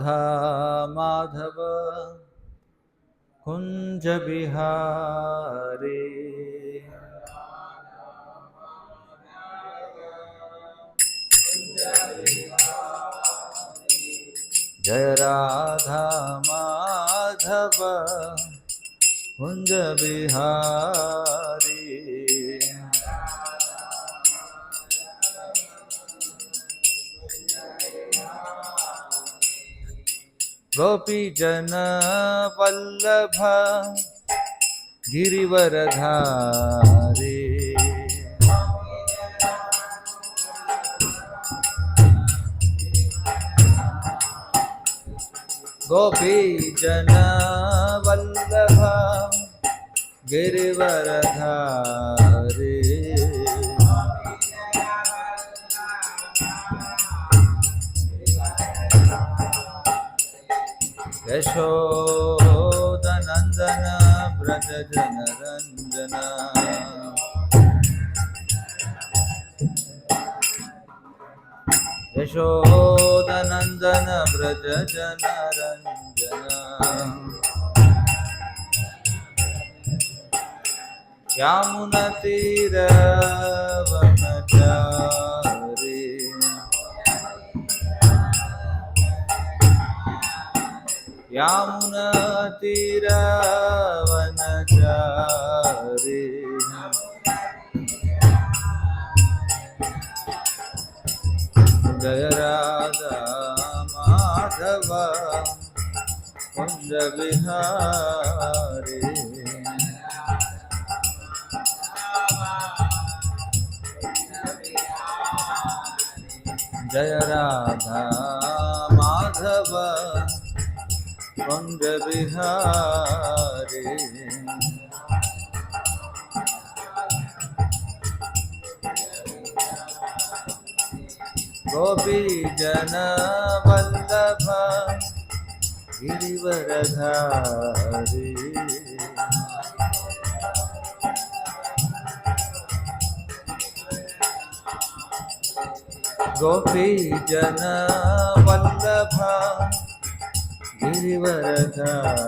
माधव कुंज बिहारी जय राधा माधव कुंज बिहारी गोपी जन वल्लभ गिरिवरधारी गोपी जन वल्लभ गिरिवरधारी यशोदनंदन व्रज जनरंजन यशोदनंदन व्रज जनरंजन यामुनतीरवनचारी यामुनतीरवनचारी जय राधा माधव कुंज बिहारी जय राधा माधव कुंज बिहारी गोपी जन वल्लभ गिरिवरधारी गोपी जन वल्लभ गिरिवरधारी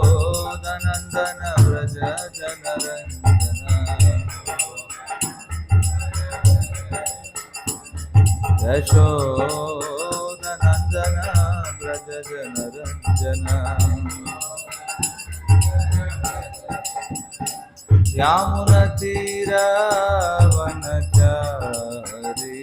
यशोदनंदन व्रज जनरंजन यशोदनंदन व्रज जनरंजन यामुनतीरवनचारी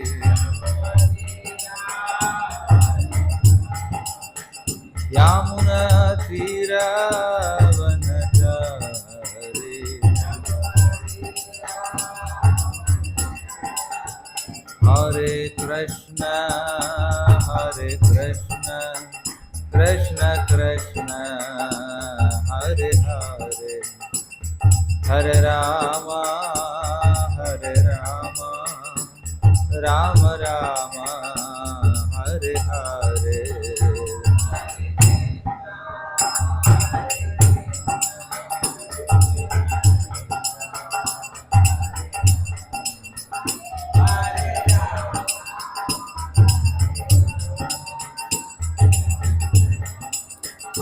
यामुनतीरवनचारी हरे कृष्ण कृष्ण कृष्ण हरे हरे हरे राम राम राम हरे हरे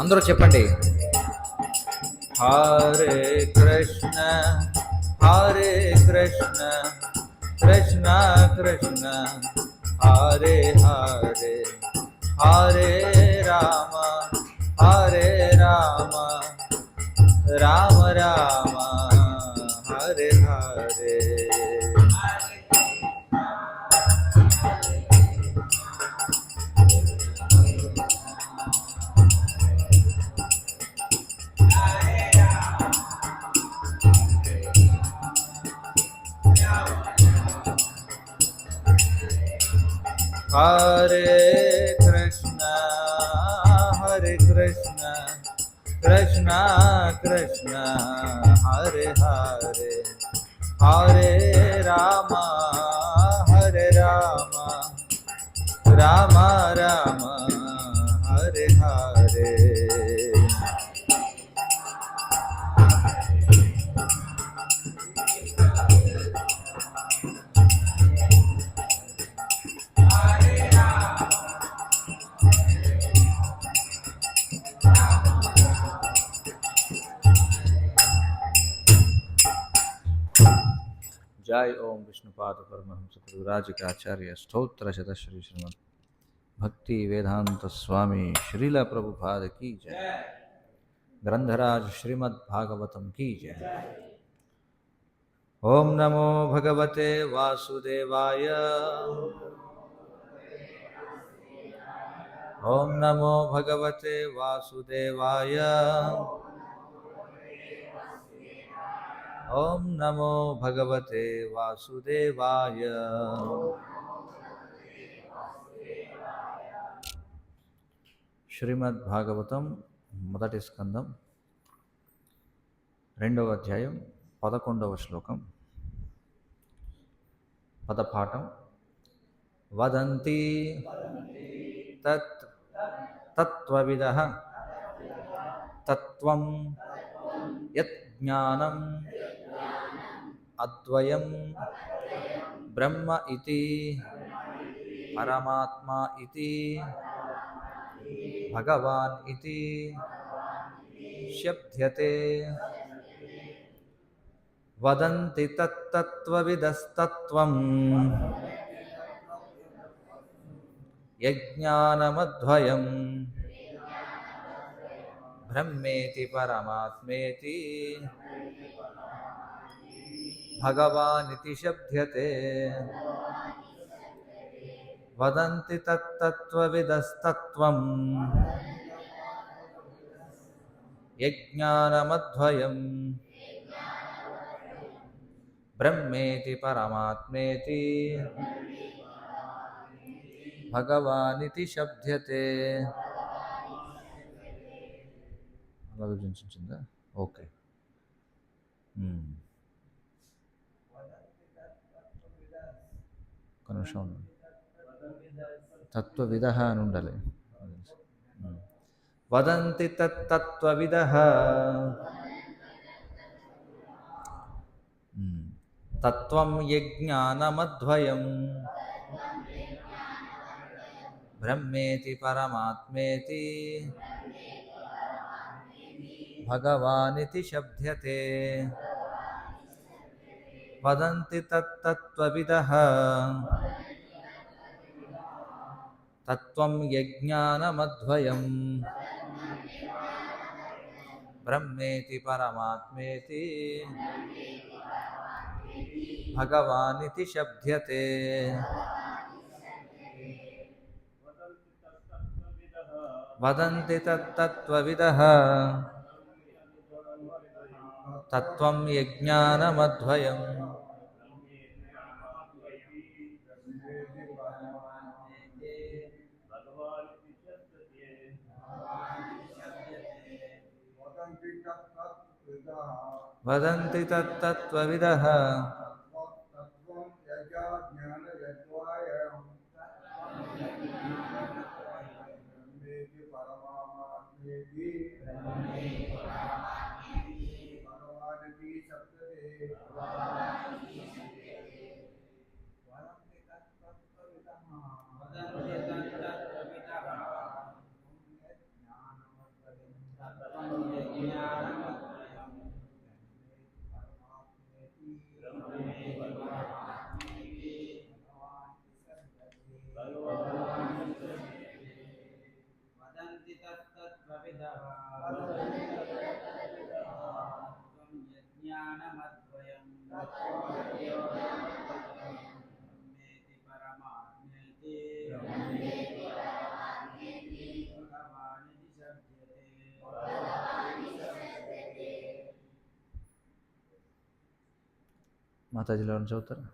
అందరూ చెప్పండి హరే కృష్ణ కృష్ణ కృష్ణ హరే హరే హరే రామ రామ రామ హరే హరే हरे कृष्ण कृष्ण कृष्ण हरे हरे हरे राम राम राम हरे हरे जय ओम विष्णुपाद परमहंस गुरुराज के आचार्य स्तोत्र शत श्री श्रीमद भक्ति वेदांत स्वामी श्रील प्रभुपाद की जय। ग्रंथराज श्रीमद् भागवतम की जय। ओम नमो भगवते वासुदेवाय। ओम नमो भगवते वासुदेवाय। ओम नमो भगवते वासुदेवाय। శ్రీమద్ భాగవతం మొదటి స్కందం 2వ అధ్యాయం 11వ శ్లోకం. పదపాఠం. వదంతి తత్ తత్వవిదః తత్వం యత్ జ్ఞానం అద్వయం బ్రహ్మ ఇతి పరమాత్మా ఇతి భగవాన్ ఇతి శబ్ద్యతే. వదంతి తత్తత్వవిదస్తత్వం యజ్ఞానమద్వయం బ్రహ్మేతి పరమాత్మేతి భగవానితి శబ్ద్యతే. వదంతి తత్తత్వవిదస్తత్వం యజ్ఞానమద్వయం బ్రహ్మేతి పరమాత్మేతి భగవానితి శబ్ద్యతే. అలా విభజించిందా? ఓకే. ఒక నిమిషం ఉండండి. తత్వవిదః అని ఉండాలి. వదంతి తత్వవిదః తత్వం యజ్ఞానమద్వయం బ్రహ్మేతి పరమాత్మేతి భగవానితి శబ్ద్యతే. వదంతి తత్వవిదః తత్వం యజ్ఞానమద్వయం బ్రహ్మేతి పరమాత్మేతి భగవానితి శబ్ద్యతే. వదంతి తత్వవిదః తత్వం యజ్ఞానమద్వయం వదంతి తత్వవిదః మాతాజీలో ఎవరు చదువుతారా?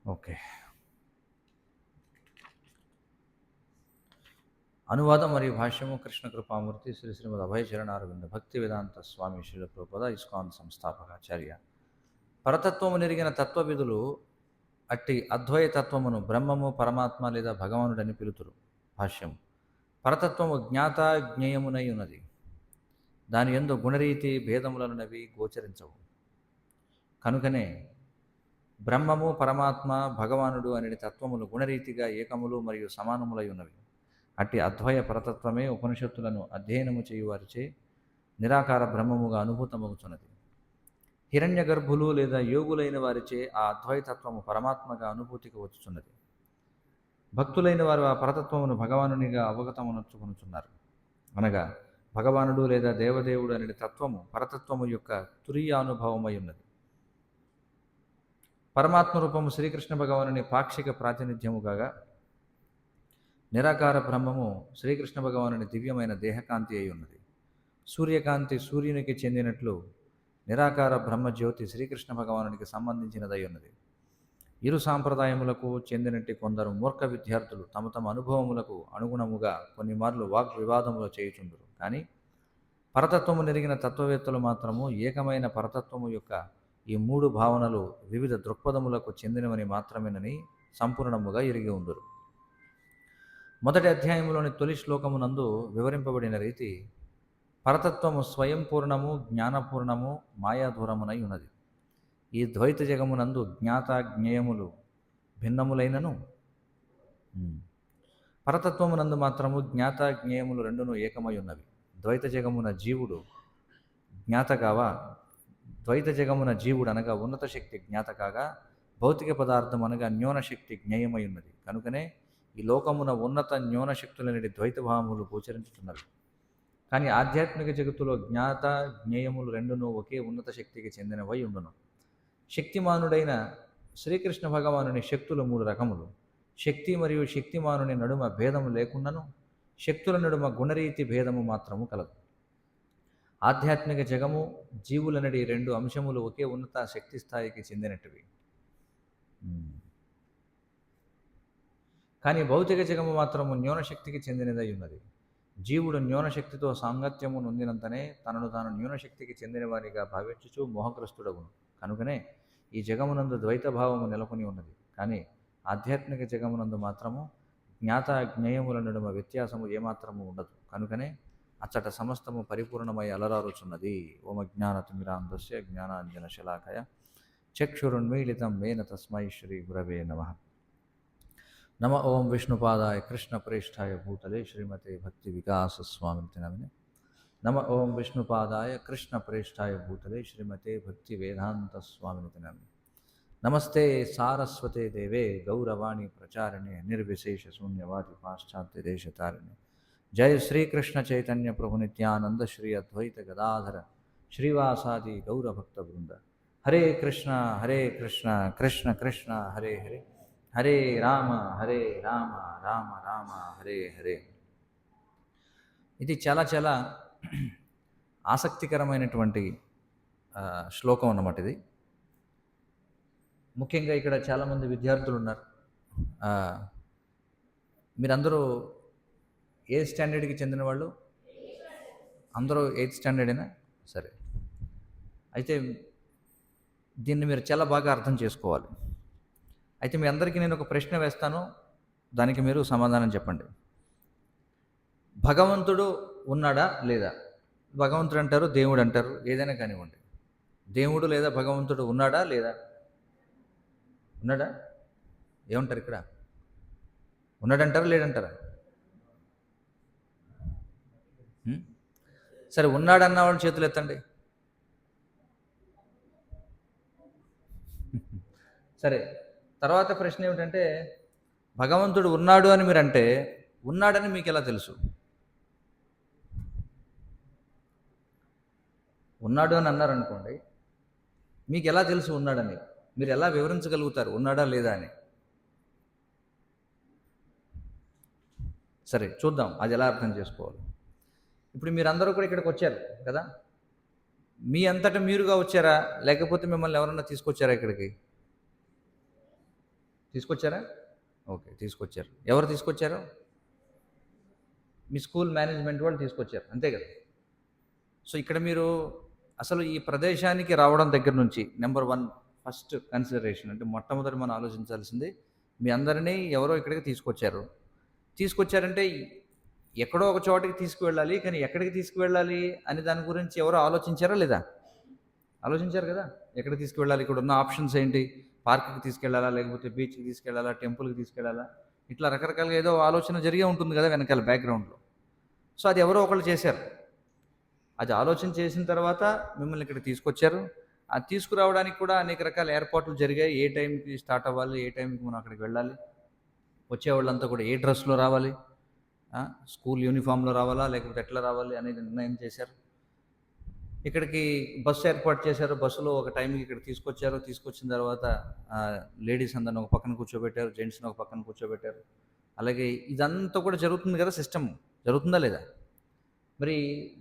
ఓకే. అనువాదం మరియు భాష్యము కృష్ణ కృపామూర్తి శ్రీ శ్రీమద్ అభయ చరణారవింద భక్తి వేదాంత స్వామి శ్రీల ప్రభుపద ఇస్కాన్ సంస్థాపకాచార్య. పరతత్వము నెరిగిన తత్వవిధులు అట్టి అద్వైతత్వమును బ్రహ్మము, పరమాత్మ లేదా భగవానుడని పిలుతురు. భాష్యము. పరతత్వము జ్ఞాత జ్ఞేయమునై ఉన్నది. దాని యందు గుణరీతి భేదములనునవి గోచరించవు. కనుకనే బ్రహ్మము, పరమాత్మ, భగవానుడు అనే తత్వములు గుణరీతిగా ఏకములు మరియు సమానములై ఉన్నవి. అట్టి అద్వయ పరతత్వమే ఉపనిషత్తులను అధ్యయనము చేయువారిచే నిరాకార బ్రహ్మముగా అనుభూతమవుతున్నది. హిరణ్య గర్భులు లేదా యోగులైన వారిచే ఆ అద్వైతత్వము పరమాత్మగా అనుభూతికి వచ్చుచున్నది. భక్తులైన వారు ఆ పరతత్వమును భగవానునిగా అవగతమనర్చుకొనుచున్నారు. అనగా భగవానుడు లేదా దేవదేవుడు అనే తత్వము పరతత్వము యొక్క తురీయానుభవమై ఉన్నది. పరమాత్మ రూపము శ్రీకృష్ణ భగవానుని పాక్షిక ప్రాతినిధ్యము కాగా, నిరాకార బ్రహ్మము శ్రీకృష్ణ భగవానుని దివ్యమైన దేహకాంతి అయి ఉన్నది. సూర్యకాంతి సూర్యునికి చెందినట్లు నిరాకార బ్రహ్మజ్యోతి శ్రీకృష్ణ భగవానునికి సంబంధించినదై ఉన్నది. ఇరు సాంప్రదాయములకు చెందినట్టి కొందరు మూర్ఖ విద్యార్థులు తమ తమ అనుభవములకు అనుగుణముగా కొన్ని మార్లు వాగ్వివాదములు చేయుచుందురు. కానీ పరతత్వము నెరిగిన తత్వవేత్తలు మాత్రము ఏకమైన పరతత్వము యొక్క ఈ మూడు భావనలు వివిధ దృక్పథములకు చెందినవని మాత్రమేనని సంపూర్ణముగా ఎరిగి ఉందురు. మొదటి అధ్యాయములోని తొలి శ్లోకమునందు వివరింపబడిన రీతి పరతత్వము స్వయం పూర్ణము, జ్ఞానపూర్ణము, మాయాదూరమునై ఉన్నది. ఈ ద్వైత జగమునందు జ్ఞాత జ్ఞేయములు భిన్నములైనను పరతత్వమునందు మాత్రము జ్ఞాత జ్ఞేయములు రెండును ఏకమై ఉన్నవి. ద్వైత జగమున జీవుడు జ్ఞాత కావా, ద్వైత జగమున జీవుడు అనగా ఉన్నత శక్తి జ్ఞాత కాగా, భౌతిక పదార్థం అనగా న్యూన శక్తి జ్ఞేయమై ఉన్నది. కనుకనే ఈ లోకమున ఉన్నత న్యూన శక్తులనేటి ద్వైత భావములు గోచరించుతున్నవి. కానీ ఆధ్యాత్మిక జగత్తులో జ్ఞాత జ్ఞేయములు రెండును ఒకే ఉన్నత శక్తికి చెందినవై ఉండును. శక్తిమానుడైన శ్రీకృష్ణ భగవానుని శక్తులు మూడు రకములు. శక్తి మరియు శక్తిమానుని నడుమ భేదము లేకున్నను శక్తుల నడుమ గుణరీతి భేదము మాత్రము కలదు. ఆధ్యాత్మిక జగము, జీవులనడి రెండు అంశములు ఒకే ఉన్నత శక్తి స్థాయికి చెందినట్టువి. కానీ భౌతిక జగము మాత్రము న్యూనశక్తికి చెందినదై ఉన్నది. జీవుడు న్యూనశక్తితో సాంగత్యము నొందినంతనే తనను తాను న్యూనశక్తికి చెందినవానిగా భావించుచు మోహగ్రస్తుడగును. కనుకనే ఈ జగమునందు ద్వైత భావము నెలకొని ఉన్నది. కానీ ఆధ్యాత్మిక జగమునందు మాత్రము జ్ఞాత జ్ఞేయముల నడుమ వ్యత్యాసము ఏమాత్రము ఉండదు. కనుకనే అచ్చట సమస్తము పరిపూర్ణమై అలరారుచున్నది. ఓం అజ్ఞానతిమిరాంధస్య జ్ఞానాంజన శలాకయ చక్షురున్మీలితం మేన తస్మై శ్రీ గురవే నమః. నమ ఓం విష్ణుపాదాయ కృష్ణప్రేష్ఠాయ భూతలే శ్రీమతే భక్తి వికాస స్వామితి నమినే. నమ ఓం విష్ణుపాదాయ కృష్ణప్రేష్ఠాయ భూతలే శ్రీమతే భక్తి వేదాంత స్వామితి నమినే. నమస్తే సారస్వతే దేవే గౌరవాణి ప్రచారిణే నిర్విశేష శూన్యవాది పాశ్చాత్య దేశతారిణే. జయ శ్రీకృష్ణ చైతన్య ప్రభు నిత్యానంద శ్రీ అద్వైత గదాధర శ్రీవాసాది గౌరభక్త బృంద. హరే కృష్ణ కృష్ణ కృష్ణ హరే హరే, హరే రామ రామ రామ హరే హరే. ఇది చాలా చాలా ఆసక్తికరమైనటువంటి శ్లోకం అన్నమాట. ఇది ముఖ్యంగా ఇక్కడ చాలామంది విద్యార్థులు ఉన్నారు. మీరందరూ ఏ స్టాండర్డ్కి చెందిన వాళ్ళు? అందరూ 8th స్టాండర్డేనా? సరే, అయితే దీన్ని మీరు చాలా బాగా అర్థం చేసుకోవాలి. అయితే మీ అందరికీ నేను ఒక ప్రశ్న వేస్తాను, దానికి మీరు సమాధానం చెప్పండి. భగవంతుడు ఉన్నాడా లేదా? భగవంతుడు అంటారు, దేవుడు అంటారు, ఏదైనా కానివ్వండి. దేవుడు లేదా భగవంతుడు ఉన్నాడా లేదా? ఉన్నాడా? ఏమంటారు ఇక్కడ? ఉన్నాడంటారా లేడంటారా? సరే, ఉన్నాడన్న వాళ్ళు చేతులు ఎత్తండి. సరే, తర్వాత ప్రశ్న ఏమిటంటే, భగవంతుడు ఉన్నాడు అని మీరు అంటే ఉన్నాడని మీకు ఎలా తెలుసు? ఉన్నాడు అని అన్నారనుకోండి, మీకు ఎలా తెలుసు ఉన్నాడని? మీరు ఎలా వివరించగలుగుతారు ఉన్నాడా లేదా అని? సరే చూద్దాం అది ఎలా అర్థం చేసుకోవాలి. ఇప్పుడు మీరందరూ కూడా ఇక్కడికి వచ్చారు కదా, మీ అంతటా మీరుగా వచ్చారా లేకపోతే మిమ్మల్ని ఎవరన్నా తీసుకొచ్చారా ఇక్కడికి? తీసుకొచ్చారా? ఓకే, తీసుకొచ్చారు. ఎవరు తీసుకొచ్చారు? మీ స్కూల్ మేనేజ్మెంట్ వాళ్ళు తీసుకొచ్చారు, అంతే కదా. సో ఇక్కడ మీరు అసలు ఈ ప్రదేశానికి రావడం దగ్గర నుంచి నెంబర్ 1 ఫస్ట్ కన్సిడరేషన్ అంటే మొట్టమొదటి మనం ఆలోచించాల్సింది, మీ అందరినీ ఎవరో ఇక్కడికి తీసుకొచ్చారంటే ఎక్కడో ఒక చోటకి తీసుకువెళ్ళాలి. కానీ ఎక్కడికి తీసుకువెళ్ళాలి అని దాని గురించి ఎవరో ఆలోచించారా లేదా? ఆలోచించారు కదా! ఎక్కడికి తీసుకువెళ్ళాలి? ఇక్కడున్న ఆప్షన్స్ ఏంటి? పార్క్‌కి తీసుకెళ్ళాలా? లేకపోతే బీచ్‌కి తీసుకెళ్ళాలా? టెంపుల్‌కి తీసుకెళ్ళాలా? ఇట్లా రకరకాలుగా ఏదో ఆలోచన జరిగే ఉంటుంది కదా వెనకాల బ్యాక్‌గ్రౌండ్‌లో. సో, అది ఎవరో ఒకళ్ళు చేశారు. అది ఆలోచన చేసిన తర్వాత మిమ్మల్ని ఇక్కడికి తీసుకొచ్చారు. అది తీసుకురావడానికి కూడా అనేక రకాల ఏర్పాట్లు జరిగాయి. ఏ టైంకి స్టార్ట్ అవ్వాలి? ఏ టైంకి మనం అక్కడికి వెళ్ళాలి? వచ్చేవాళ్ళంతా కూడా ఏ డ్రెస్‌లో రావాలి? స్కూల్ యూనిఫామ్‌లో రావాలా? లేకపోతే ఎట్లా రావాలి అనేది నిర్ణయం చేశారు. ఇక్కడికి బస్సు ఏర్పాటు చేశారు. బస్సులో ఒక టైంకి ఇక్కడికి తీసుకొచ్చారు. తీసుకొచ్చిన తర్వాత లేడీస్ అందరిని ఒక పక్కన కూర్చోబెట్టారు. జెంట్స్‌ని ఒక పక్కన కూర్చోబెట్టారు. అలాగే ఇదంతా కూడా జరుగుతుంది కదా సిస్టమ్. జరుగుతుందా లేదా? మరి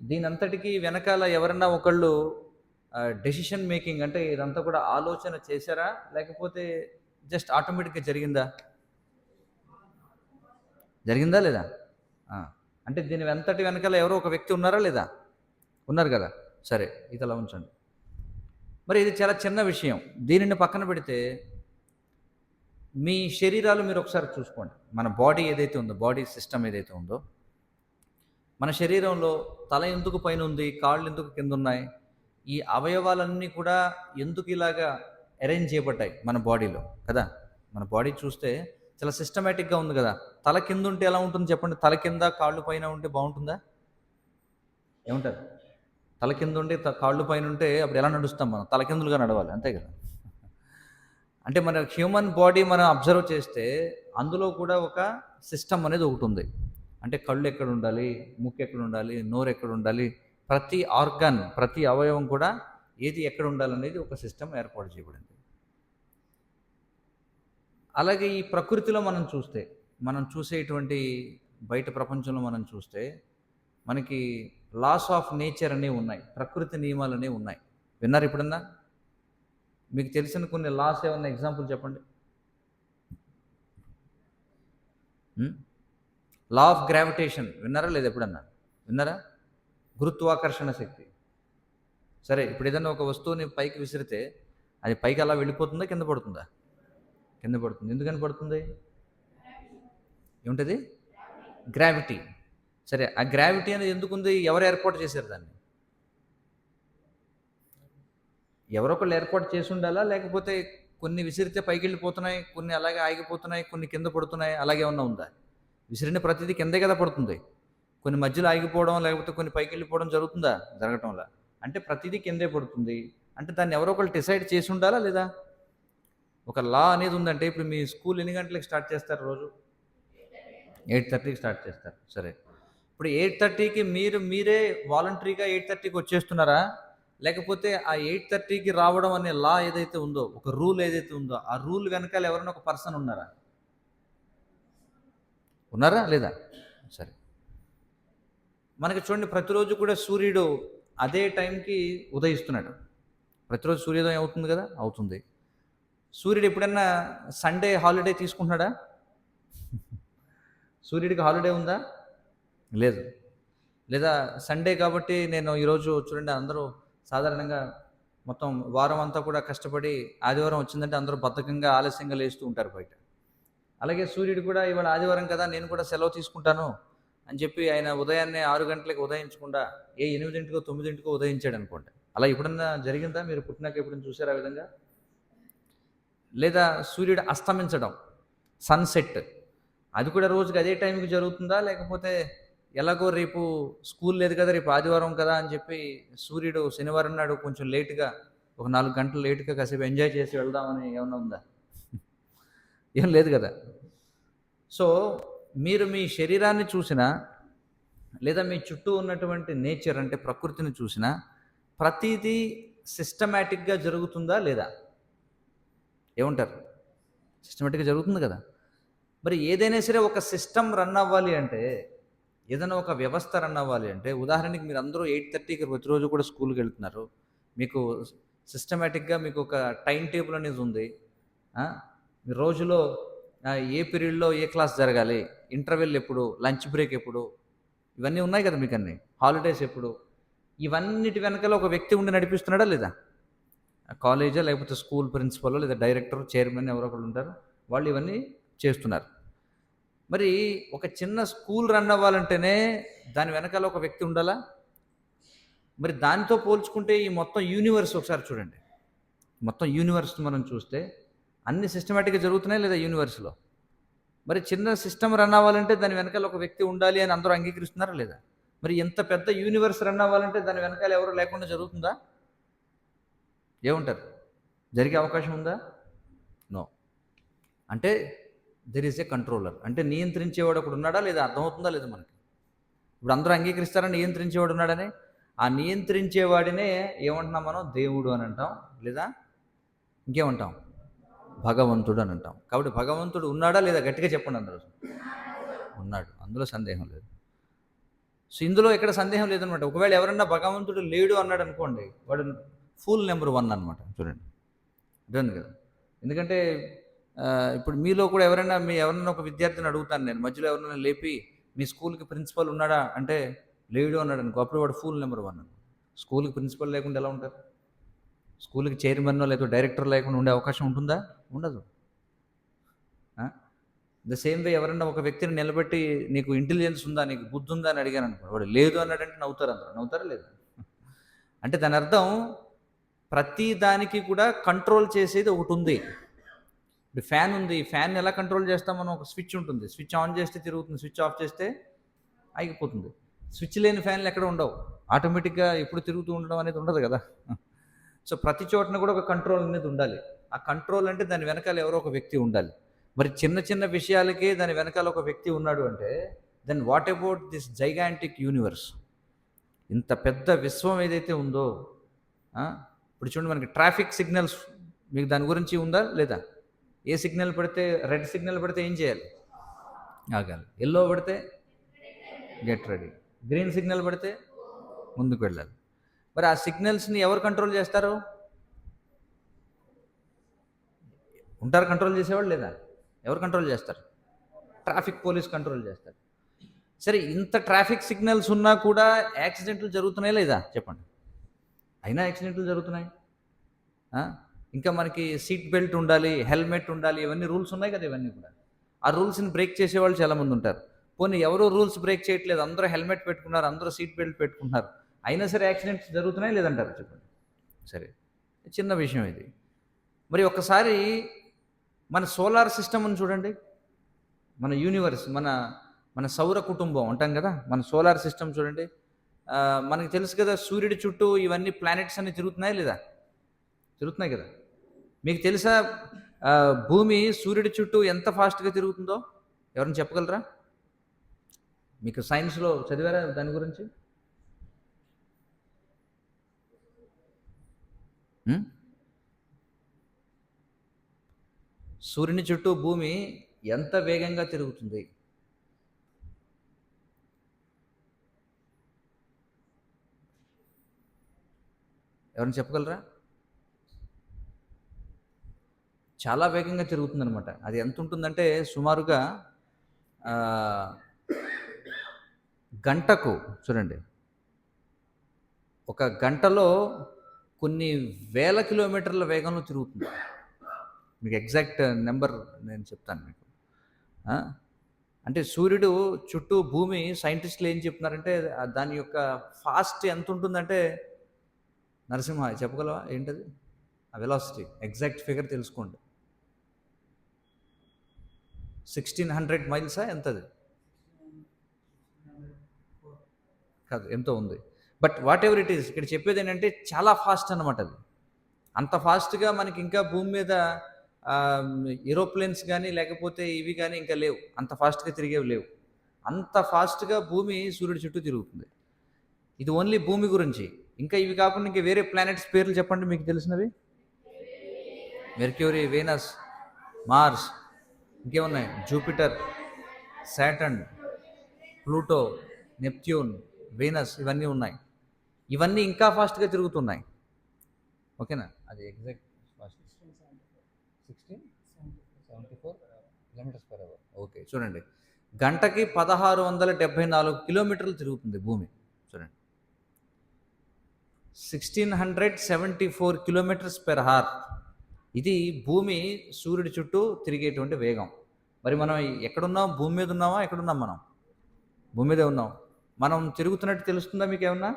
దీనంతటికి వెనకాల ఎవరన్నా ఒకళ్ళు డెసిషన్ మేకింగ్ అంటే ఇదంతా కూడా ఆలోచన చేశారా? లేకపోతే జస్ట్ ఆటోమేటిక్‌గా జరిగిందా? జరిగిందా లేదా? ఆ! అంటే దీని అంతటి వెనకాల ఎవరో ఒక వ్యక్తి ఉన్నారా లేదా? ఉన్నారు కదా! సరే ఇదలా ఉంచండి. మరి ఇది చాలా చిన్న విషయం. దీనిని పక్కన పెడితే మీ శరీరాలు మీరు ఒకసారి చూసుకోండి. మన బాడీ ఏదైతే ఉందో, బాడీ సిస్టమ్ ఏదైతే ఉందో, మన శరీరంలో తల ఎందుకు పైనుంది? కాళ్ళు ఎందుకు కిందున్నాయి? ఈ అవయవాలన్నీ కూడా ఎందుకు ఇలాగా అరేంజ్ చేయబడ్డాయి మన బాడీలో కదా! మన బాడీ చూస్తే చాలా సిస్టమాటిక్‌గా ఉంది కదా! తల కిందుంటే ఎలా ఉంటుంది చెప్పండి? తల కింద, కాళ్ళు పైన ఉంటే బావుంటుందా? ఏమంటారు? తల కిందుండి కాళ్ళు పైనుంటే అప్పుడు ఎలా నడుస్తాం మనం? తలకిందులుగా నడవాలి. అంతే కదా! అంటే మన హ్యూమన్ బాడీ మనం అబ్జర్వ్ చేస్తే అందులో కూడా ఒక సిస్టమ్ అనేది ఒకటుంది. అంటే కళ్ళు ఎక్కడుండాలి? ముక్కు ఎక్కడుండాలి? నోరు ఎక్కడుండాలి? ప్రతి ఆర్గాన్, ప్రతి అవయవం కూడా ఏది ఎక్కడుండాలనేది ఒక సిస్టమ్ ఏర్పాటు చేయబడింది. అలాగే ఈ ప్రకృతిలో మనం చూస్తే, మనం చూసేటువంటి బయట ప్రపంచంలో మనం చూస్తే, మనకి లాస్ ఆఫ్ నేచర్ అనేవి ఉన్నాయి. ప్రకృతి నియమాలనేవి ఉన్నాయి. విన్నారా ఎప్పుడన్నా? మీకు తెలిసిన కొన్ని లాస్ ఏమన్నా ఎగ్జాంపుల్ చెప్పండి? లా ఆఫ్ గ్రావిటేషన్ విన్నారా లేదా ఎప్పుడన్నా? విన్నారా? గురుత్వాకర్షణ శక్తి. సరే ఇప్పుడు ఏదన్నా ఒక వస్తువుని పైకి విసిరితే అది పైకి అలా వెళ్ళిపోతుందా? కింద పడుతుందా? కింద పడుతుంది. ఎందుకని పడుతుంది? ఏముంటది? గ్రావిటీ. సరే ఆ గ్రావిటీ అనేది ఎందుకుంది? ఎవరు ఏర్పాటు చేశారు దాన్ని? ఎవరో ఒకళ్ళు ఏర్పాటు చేసి ఉండాలా? లేకపోతే కొన్ని విసిరితే పైకెళ్ళిపోతున్నాయి, కొన్ని అలాగే ఆగిపోతున్నాయి, కొన్ని కింద పడుతున్నాయి అలాగే ఏమన్నా ఉందా? విసిరిన ప్రతిదీ కిందే కదా పడుతుంది. కొన్ని మధ్యలో ఆగిపోవడం లేకపోతే కొన్ని పైకెళ్ళిపోవడం జరుగుతుందా? జరగటంలా. అంటే ప్రతిదీ కిందే పడుతుంది. అంటే దాన్ని ఎవరో ఒకళ్ళు డిసైడ్ చేసి ఉండాలా లేదా? ఒక లా అనేది ఉందంటే ఇప్పుడు మీ స్కూల్ ఎన్ని గంటలకు స్టార్ట్ చేస్తారు రోజు? 8:30కి స్టార్ట్ చేస్తారు. సరే. ఇప్పుడు 8:30కి మీరే వాలంటరీగా 8:30కి వచ్చేస్తున్నారా? లేకపోతే ఆ 8:30కి రావడం అనే లా ఏదైతే ఉందో, ఒక రూల్ ఏదైతే ఉందో, ఆ రూల్ వెనకాల ఎవరైనా ఒక పర్సన్ ఉన్నారా? ఉన్నారా? లేదా? సరే. మనకి చూడండి ప్రతిరోజు కూడా సూర్యుడు అదే టైంకి ఉదయిస్తున్నాడు. ప్రతిరోజు సూర్యోదయం అవుతుంది కదా! అవుతుంది. సూర్యుడు ఎప్పుడన్నా సండే హాలిడే తీసుకుంటున్నాడా? సూర్యుడికి హాలిడే ఉందా? లేదు. లేదా సండే కాబట్టి నేను ఈరోజు చూడండి అందరూ సాధారణంగా మొత్తం వారం అంతా కూడా కష్టపడి ఆదివారం వచ్చిందంటే అందరూ బద్ధకంగా ఆలస్యంగా లేస్తూ ఉంటారు బయట. అలాగే సూర్యుడు కూడా ఇవాళ ఆదివారం కదా నేను కూడా సెలవు తీసుకుంటాను అని చెప్పి ఆయన ఉదయాన్నే 6 గంటలకు ఉదయించకుండా 8కో 9కో ఉదయించాడు అనుకోండి. అలా ఎప్పుడన్నా జరిగిందా? మీరు పుట్టినాక ఎప్పుడైనా చూసారా ఆ విధంగా? లేదా సూర్యుడు అస్తమించడం, సన్‌సెట్ అది కూడా రోజుకి అదే టైంకి జరుగుతుందా? లేకపోతే ఎలాగో రేపు స్కూల్ లేదు కదా! రేపు ఆదివారం కదా! అని చెప్పి సూర్యుడు శనివారం నాడు కొంచెం లేట్‌గా ఒక 4 గంటలు లేట్‌గా కాసేపు ఎంజాయ్ చేసి వెళ్దామని ఏమన్నా ఉందా? ఏం లేదు కదా! సో, మీరు మీ శరీరాన్ని చూసినా, లేదా మీ చుట్టూ ఉన్నటువంటి నేచర్ అంటే ప్రకృతిని చూసినా, ప్రతీదీ సిస్టమాటిక్‌గా జరుగుతుందా లేదా? ఏమంటారు? సిస్టమాటిక్‌గా జరుగుతుంది కదా! మరి ఏదైనా సరే ఒక సిస్టమ్ రన్ అవ్వాలి అంటే, ఏదైనా ఒక వ్యవస్థ రన్ అవ్వాలి అంటే, ఉదాహరణకి మీరందరూ 8:30కి ప్రతిరోజు కూడా స్కూల్‌కెళ్తున్నారు. మీకు సిస్టమాటిక్‌గా మీకు ఒక టైమ్ టేబుల్ అనేది ఉంది. ఆ! రోజులో ఏ పీరియడ్‌లో ఏ క్లాస్ జరగాలి, ఇంటర్వెల్ ఎప్పుడు, లంచ్ బ్రేక్ ఎప్పుడు, ఇవన్నీ ఉన్నాయి కదా మీకన్నీ. హాలిడేస్ ఎప్పుడు, ఇవన్నిటి వెనకాల ఒక వ్యక్తి ఉండి నడిపిస్తున్నాడా లేదా? కాలేజా లేకపోతే స్కూల్ ప్రిన్సిపలో లేదా డైరెక్టర్, చైర్మన్ ఎవరో ఒకళ్ళు ఉంటారు. వాళ్ళు ఇవన్నీ చేస్తున్నారు. మరి ఒక చిన్న స్కూల్ రన్ అవ్వాలంటేనే దాని వెనకాల ఒక వ్యక్తి ఉండాలా? మరి దానితో పోల్చుకుంటే ఈ మొత్తం యూనివర్స్ ఒకసారి చూడండి. మొత్తం యూనివర్స్ మనం చూస్తే అన్ని సిస్టమేటిక్‌గా జరుగుతున్నాయా లేదా యూనివర్స్‌లో? మరి చిన్న సిస్టమ్ రన్ అవ్వాలంటే దాని వెనకాల ఒక వ్యక్తి ఉండాలి అని అందరూ అంగీకరిస్తున్నారా లేదా? మరి ఎంత పెద్ద యూనివర్స్ రన్ అవ్వాలంటే దాని వెనకాల ఎవరు లేకుండా జరుగుతుందా? ఏమంటారు? జరిగే అవకాశం ఉందా? నో. అంటే దెర్ ఈజ్ ఏ కంట్రోలర్. అంటే నియంత్రించేవాడు ఒకడు ఉన్నాడా లేదా? అర్థమవుతుందా లేదా మనకి? ఇప్పుడు అందరూ అంగీకరిస్తారా నియంత్రించేవాడు ఉన్నాడని? ఆ నియంత్రించేవాడినే ఏమంటున్నాం మనం? దేవుడు అని అంటాం, లేదా ఇంకేమంటాం? భగవంతుడు అని అంటాం. కాబట్టి భగవంతుడు ఉన్నాడా లేదా? గట్టిగా చెప్పండి అందరూ. ఉన్నాడు, అందులో సందేహం లేదు. సో ఇందులో ఎక్కడ సందేహం లేదనమాట. ఒకవేళ ఎవరన్నా భగవంతుడు లేడు అన్నాడు అనుకోండి, వాడు ఫూల్ నెంబర్ 1 అనమాట. చూడండి, అర్థమైంది కదా? ఎందుకంటే ఇప్పుడు మీలో కూడా ఎవరన్నా ఒక విద్యార్థిని అడుగుతాను నేను, మధ్యలో ఎవరైనా లేపి మీ స్కూల్కి ప్రిన్సిపల్ ఉన్నాడా అంటే లేడు అన్నాడు అనుకో, అప్పుడు వాడు ఫూల్ నెంబర్ 1. స్కూల్కి ప్రిన్సిపల్ లేకుండా ఎలా ఉంటారు? స్కూల్కి చైర్మన్ లేదా డైరెక్టర్ లేకుండా ఉండే అవకాశం ఉంటుందా? ఉండదు. ద సేమ్ వే ఎవరన్నా ఒక వ్యక్తిని నిలబెట్టి నీకు ఇంటెలిజెన్స్ ఉందా, నీకు బుద్ధి ఉందా అని అడిగాను అనుకో, వాడు లేదు అన్నాడంటే నవ్వుతారు అందరూ. నవ్వుతారా లేదా? అంటే దాని అర్థం ప్రతి దానికి కూడా కంట్రోల్ చేసేది ఒకటి ఉంది. ఇప్పుడు ఫ్యాన్ ఉంది, ఫ్యాన్ ఎలా కంట్రోల్ చేస్తాం మనం? ఒక స్విచ్ ఉంటుంది, స్విచ్ ఆన్ చేస్తే తిరుగుతుంది, స్విచ్ ఆఫ్ చేస్తే ఆగిపోతుంది. స్విచ్ లేని ఫ్యాన్లు ఎక్కడ ఉండవు, ఆటోమేటిక్గా ఎప్పుడు తిరుగుతూ ఉండడం అనేది ఉండదు కదా. సో ప్రతి చోటన కూడా ఒక కంట్రోల్ అనేది ఉండాలి. ఆ కంట్రోల్ అంటే దాని వెనకాల ఎవరో ఒక వ్యక్తి ఉండాలి. మరి చిన్న చిన్న విషయాలకే దాని వెనకాల ఒక వ్యక్తి ఉన్నాడు అంటే then what about this gigantic universe? ఇంత పెద్ద విశ్వం ఏదైతే ఉందో, ఇప్పుడు చూడండి, మనకి ట్రాఫిక్ సిగ్నల్స్, మీకు దాని గురించి ఉందా లేదా? ఏ సిగ్నల్ పడితే, రెడ్ సిగ్నల్ పడితే ఏం చేయాలి? ఆగాలి. ఎల్లో పడితే గెట్ రెడీ. గ్రీన్ సిగ్నల్ పడితే ముందుకు వెళ్ళాలి. మరి ఆ సిగ్నల్స్ని ఎవరు కంట్రోల్ చేస్తారు? ఉంటారు కంట్రోల్ చేసేవాళ్ళు లేదా? ఎవరు కంట్రోల్ చేస్తారు? ట్రాఫిక్ పోలీస్ కంట్రోల్ చేస్తారు. సరే, ఇంత ట్రాఫిక్ సిగ్నల్స్ ఉన్నా కూడా యాక్సిడెంట్లు జరుగుతున్నాయి లేదా? చెప్పండి. అయినా యాక్సిడెంట్లు జరుగుతున్నాయి. ఇంకా మనకి సీట్ బెల్ట్ ఉండాలి, హెల్మెట్ ఉండాలి, ఇవన్నీ రూల్స్ ఉన్నాయి కదా. ఇవన్నీ కూడా ఆ రూల్స్ని బ్రేక్ చేసేవాళ్ళు చాలామంది ఉంటారు. పోనీ ఎవరో రూల్స్ బ్రేక్ చేయట్లేదు, అందరూ హెల్మెట్ పెట్టుకున్నారు, అందరూ సీట్ బెల్ట్ పెట్టుకుంటున్నారు, అయినా సరే యాక్సిడెంట్స్ జరుగుతున్నాయి లేదంటారు? చెప్పండి. సరే, చిన్న విషయం ఇది. మరి ఒక్కసారి మన సోలార్ సిస్టమ్ని చూడండి, మన యూనివర్స్, మన సౌర కుటుంబం అంటాం కదా, మన సోలార్ సిస్టమ్ చూడండి. మనకి తెలుసు కదా, సూర్యుడి చుట్టూ ఇవన్నీ ప్లానెట్స్ అన్ని తిరుగుతున్నాయి లేదా? తిరుగుతున్నాయి కదా. మీకు తెలుసా భూమి సూర్యుడి చుట్టూ ఎంత ఫాస్ట్గా తిరుగుతుందో? ఎవరైనా చెప్పగలరా? మీకు సైన్స్లో చదివారా దాని గురించి? సూర్యుని చుట్టూ భూమి ఎంత వేగంగా తిరుగుతుంది? ఎవరైనా చెప్పగలరా? చాలా వేగంగా తిరుగుతుందనమాట. అది ఎంత ఉంటుందంటే సుమారుగా గంటకు, చూడండి, ఒక గంటలో కొన్ని వేల కిలోమీటర్ల వేగంలో తిరుగుతుంది. మీకు ఎగ్జాక్ట్ నెంబర్ నేను చెప్తాను మీకు. అంటే సూర్యుడు చుట్టూ భూమి, సైంటిస్టులు ఏం చెప్తున్నారంటే దాని యొక్క ఫాస్ట్ ఎంత ఉంటుందంటే, నరసింహ చెప్పగలవా ఏంటది ఆ వెలాసిటీ? ఎగ్జాక్ట్ ఫిగర్ తెలుసుకోండి. 1600 మైల్సా ఎంతది? కాదు, ఎంతో ఉంది. But what ever it is, ఇక్కడ చెప్పేది ఏంటంటే చాలా ఫాస్ట్ అనమాట. అది అంత ఫాస్ట్గా మనకి ఇంకా భూమి మీద ఏరోప్లేన్స్ కానీ లేకపోతే ఇవి కానీ ఇంకా లేవు, అంత ఫాస్ట్గా తిరిగేవి లేవు. అంత ఫాస్ట్గా భూమి సూర్యుడి చుట్టూ తిరుగుతుంది. ఇది ఓన్లీ భూమి గురించి. ఇంకా ఇవి కాకుండా ఇంకా వేరే ప్లానెట్స్ పేర్లు చెప్పండి మీకు తెలిసినవి. మెర్క్యూరీ, వీనస్, మార్స్, ఇంకేమున్నాయి? Jupiter, Saturn, Pluto, Neptune, Venus, ఇవన్నీ ఉన్నాయి. ఇవన్నీ ఇంకా ఫాస్ట్గా తిరుగుతున్నాయి. ఓకేనా? అది exact fast 1674 kilometres per hour. Okay, చూడండి, గంటకి 1674 కిలోమీటర్లు తిరుగుతుంది భూమి. చూడండి, 1674 కిలోమీటర్స్ పెర్ అవర్. ఇది భూమి సూర్యుడి చుట్టూ తిరిగేటువంటి వేగం. మరి మనం ఎక్కడున్నాం? భూమి మీద ఉన్నామా? ఎక్కడున్నాం మనం? భూమి మీదే ఉన్నాం. మనం తిరుగుతున్నట్టు తెలుస్తుందా మీకేమన్నా?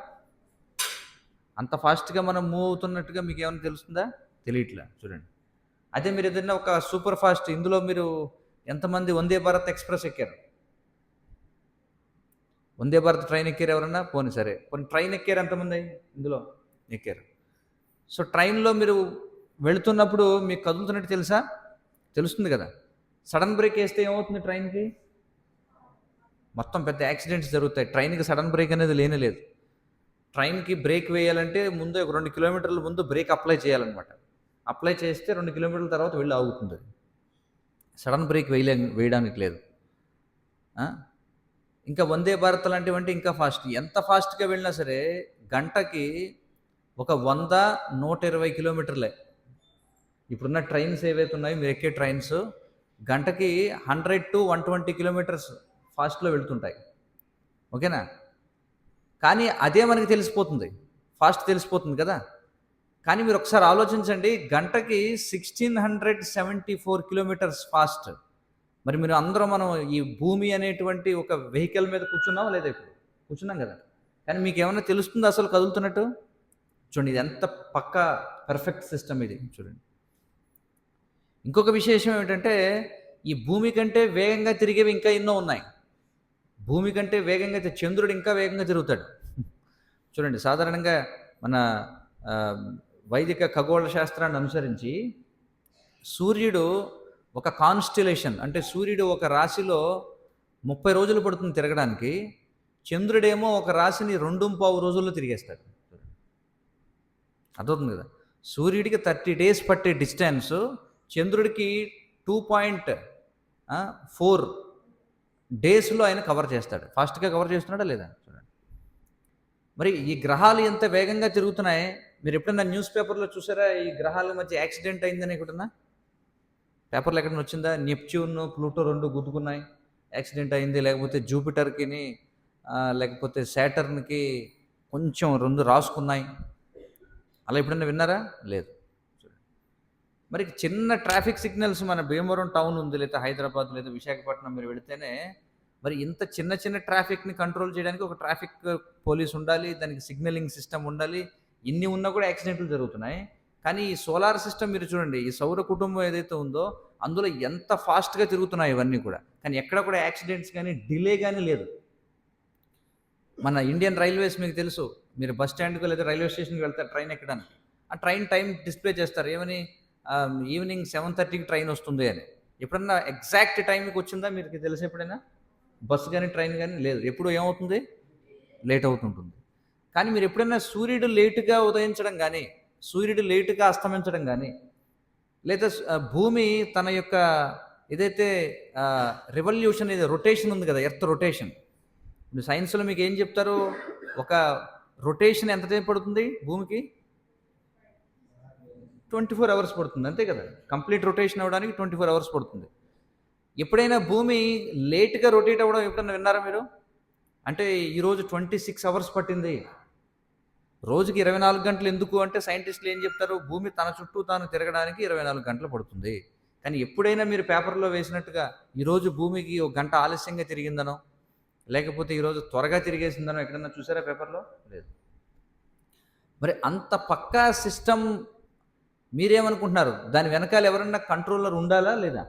అంత ఫాస్ట్‌గా మనం మూవ్ అవుతున్నట్టుగా మీకేమన్నా తెలుస్తుందా? తెలియట్లే చూడండి. అదే మీరు ఏదైనా ఒక సూపర్ ఫాస్ట్ ఇందులో మీరు ఎంతమంది వందే భారత్ ఎక్స్‌ప్రెస్ ఎక్కారు? వందే భారత్ ట్రైన్ ఎక్కారు ఎవరన్నా? పోనీ సరే. పోనీ ట్రైన్ ఎక్కారు ఎంతమంది ఇందులో? ఎక్కారు. సో, ట్రైన్‌లో మీరు వెళుతున్నప్పుడు మీకు కదులుతున్నట్టు తెలుసా? తెలుస్తుంది కదా! సడెన్ బ్రేక్ ఏస్తే ఏమవుతుంది ట్రైన్‌కి? మొత్తం పెద్ద యాక్సిడెంట్స్ జరుగుతాయి. ట్రైన్‌కి సడెన్ బ్రేక్ అనేది లేనే లేదు. ట్రైన్‌కి బ్రేక్ వేయాలంటే ముందే ఒక 2 కిలోమీటర్ల ముందు బ్రేక్ అప్లై చేయాలనమాట. అప్లై చేస్తే 2 కిలోమీటర్ల తర్వాత వెళ్ళి ఆగుతుందది. సడెన్ బ్రేక్ వేయడానికి లేదు. ఆ! ఇంకా వందే భారత్ లాంటివంటే ఇంకా ఫాస్ట్. ఎంత ఫాస్ట్‌గా వెళ్ళినా సరే గంటకి ఒక 100, 120 కిలోమీటర్లే. ఇప్పుడున్న ట్రైన్స్ ఏవైతే ఉన్నాయో మీరెక్కే ట్రైన్స్ గంటకి 100-120 కిలోమీటర్స్ ఫాస్ట్‌లో వెళ్తుంటాయి. ఓకేనా? కానీ అదే మనకి తెలిసిపోతుంది. ఫాస్ట్ తెలిసిపోతుంది కదా! కానీ మీరొకసారి ఆలోచించండి గంటకి 1674 కిలోమీటర్స్ ఫాస్ట్. మరి మీరు అందరం మనం ఈ భూమి అనేటువంటి ఒక వెహికల్ మీద కూర్చున్నామా లేదా ఇప్పుడు? కూర్చున్నాం గదా! కానీ మీకేమన్నా తెలుస్తుందా అసలు కదులుతున్నట్టు? చూడండి ఇది ఎంత పక్కా పర్ఫెక్ట్ సిస్టమ్ ఇది చూడండి. ఇంకొక విశేషం ఏమిటంటే ఈ భూమి కంటే వేగంగా తిరిగేవి ఇంకా ఎన్నో ఉన్నాయి. భూమి కంటే వేగంగా చంద్రుడు ఇంకా వేగంగా తిరుగుతాడు. చూడండి సాధారణంగా మన ఆహ్, వైదిక ఖగోళ శాస్త్రాన్ని అనుసరించి సూర్యుడు ఒక కాన్‌స్టెలేషన్ అంటే సూర్యుడు ఒక రాశిలో 30 రోజులు పడుతుంది తిరగడానికి. చంద్రుడేమో ఒక రాశిని 2:15 రోజుల్లో తిరిగేస్తాడు. అర్థమవుతుంది కదా! సూర్యుడికి 30 డేస్ పట్టే డిస్టెన్స్ చంద్రుడికి 2.4 డేస్‌లో ఆయన కవర్ చేస్తాడు. ఫాస్ట్‌గా కవర్ చేస్తున్నాడా లేదా? చూడండి. మరి ఈ గ్రహాలు ఎంత వేగంగా తిరుగుతున్నాయి. మీరు ఎప్పుడన్నా న్యూస్ పేపర్‌లో చూసారా? ఈ గ్రహాల మధ్య యాక్సిడెంట్ అయిందని ఎక్కడన్నా? పేపర్‌లో ఎక్కడన్నా వచ్చిందా? Neptune, Pluto 2 గుద్దుకున్నాయి. యాక్సిడెంట్ అయింది. లేకపోతే జూపిటర్‌కిని లేకపోతే సాటర్న్‌కి కొంచెం 2 రాసుకున్నాయి. అలా ఎప్పుడన్నా విన్నారా? లేదు. మరి చిన్న ట్రాఫిక్ సిగ్నల్స్ మన భీమవరం టౌన్ ఉంది. లేదా హైదరాబాద్ లేదా విశాఖపట్నం మీరు వెళితేనే మరి ఇంత చిన్న చిన్న ట్రాఫిక్‌ని కంట్రోల్ చేయడానికి ఒక ట్రాఫిక్ పోలీస్ ఉండాలి. దానికి సిగ్నలింగ్ సిస్టమ్ ఉండాలి. ఇన్ని ఉన్నా కూడా యాక్సిడెంట్లు జరుగుతున్నాయి. కానీ ఈ సోలార్ సిస్టమ్ మీరు చూడండి. ఈ సౌర కుటుంబం ఏదైతే ఉందో అందులో ఎంత ఫాస్ట్‌గా తిరుగుతున్నాయి ఇవన్నీ కూడా. కానీ ఎక్కడ కూడా యాక్సిడెంట్స్ గాని, డిలే గాని లేదు. మన ఇండియన్ రైల్వేస్ మీకు తెలుసు. మీరు బస్ స్టాండ్‌కో లేదా రైల్వే స్టేషన్‌కి వెళ్తారు ట్రైన్ ఎక్కడానికి. ఆ ట్రైన్ టైమ్ డిస్‌ప్లే చేస్తారు. ఏమని? ఈవినింగ్ 7:30కి ట్రైన్ వస్తుంది అని. ఎప్పుడన్నా ఎగ్జాక్ట్ టైంకి వచ్చిందా మీకు తెలుసా ఎప్పుడైనా? బస్ గాని, ట్రైన్ గాని లేదు. ఎప్పుడు ఏమవుతుంది? లేట్ అవుతుంటుంది. కానీ మీరు ఎప్పుడైనా సూర్యుడు లేట్‌గా ఉదయించడం గాని, సూర్యుడు లేట్‌గా అస్తమించడం గాని, లేదా భూమి తన యొక్క ఏదైతే రివల్యూషన్ ఇది రొటేషన్ ఉంది కదా! Earth rotation. ఇప్పుడు సైన్స్‌లో మీకు ఏం చెప్తారు? ఒక రొటేషన్ ఎంత సేపు పడుతుంది భూమికి? 24 అవర్స్ పడుతుంది. అంతే కదా! కంప్లీట్ రొటేషన్ అవ్వడానికి 24 అవర్స్ పడుతుంది. ఎప్పుడైనా భూమి లేట్‌గా రొటేట్ అవ్వడం ఎప్పుడన్నా విన్నారా మీరు? అంటే ఈరోజు 26 అవర్స్ పట్టింది. రోజుకి 24 గంటలు ఎందుకు అంటే సైంటిస్టులు ఏం చెప్తారు? భూమి తన చుట్టూ తాను తిరగడానికి 24 గంటలు పడుతుంది. కానీ ఎప్పుడైనా మీరు పేపర్‌లో వేసినట్టుగా ఈరోజు భూమికి ఒక గంట ఆలస్యంగా తిరిగిందనో, లేకపోతే ఈరోజు త్వరగా తిరిగేసిందనో ఎక్కడన్నా చూసారా పేపర్‌లో? లేదు. మరి అంత పక్కా సిస్టమ్ మీరేమనుకుంటున్నారు? దాని వెనకాల ఎవరన్నా కంట్రోలర్ ఉండాలా? లేదా?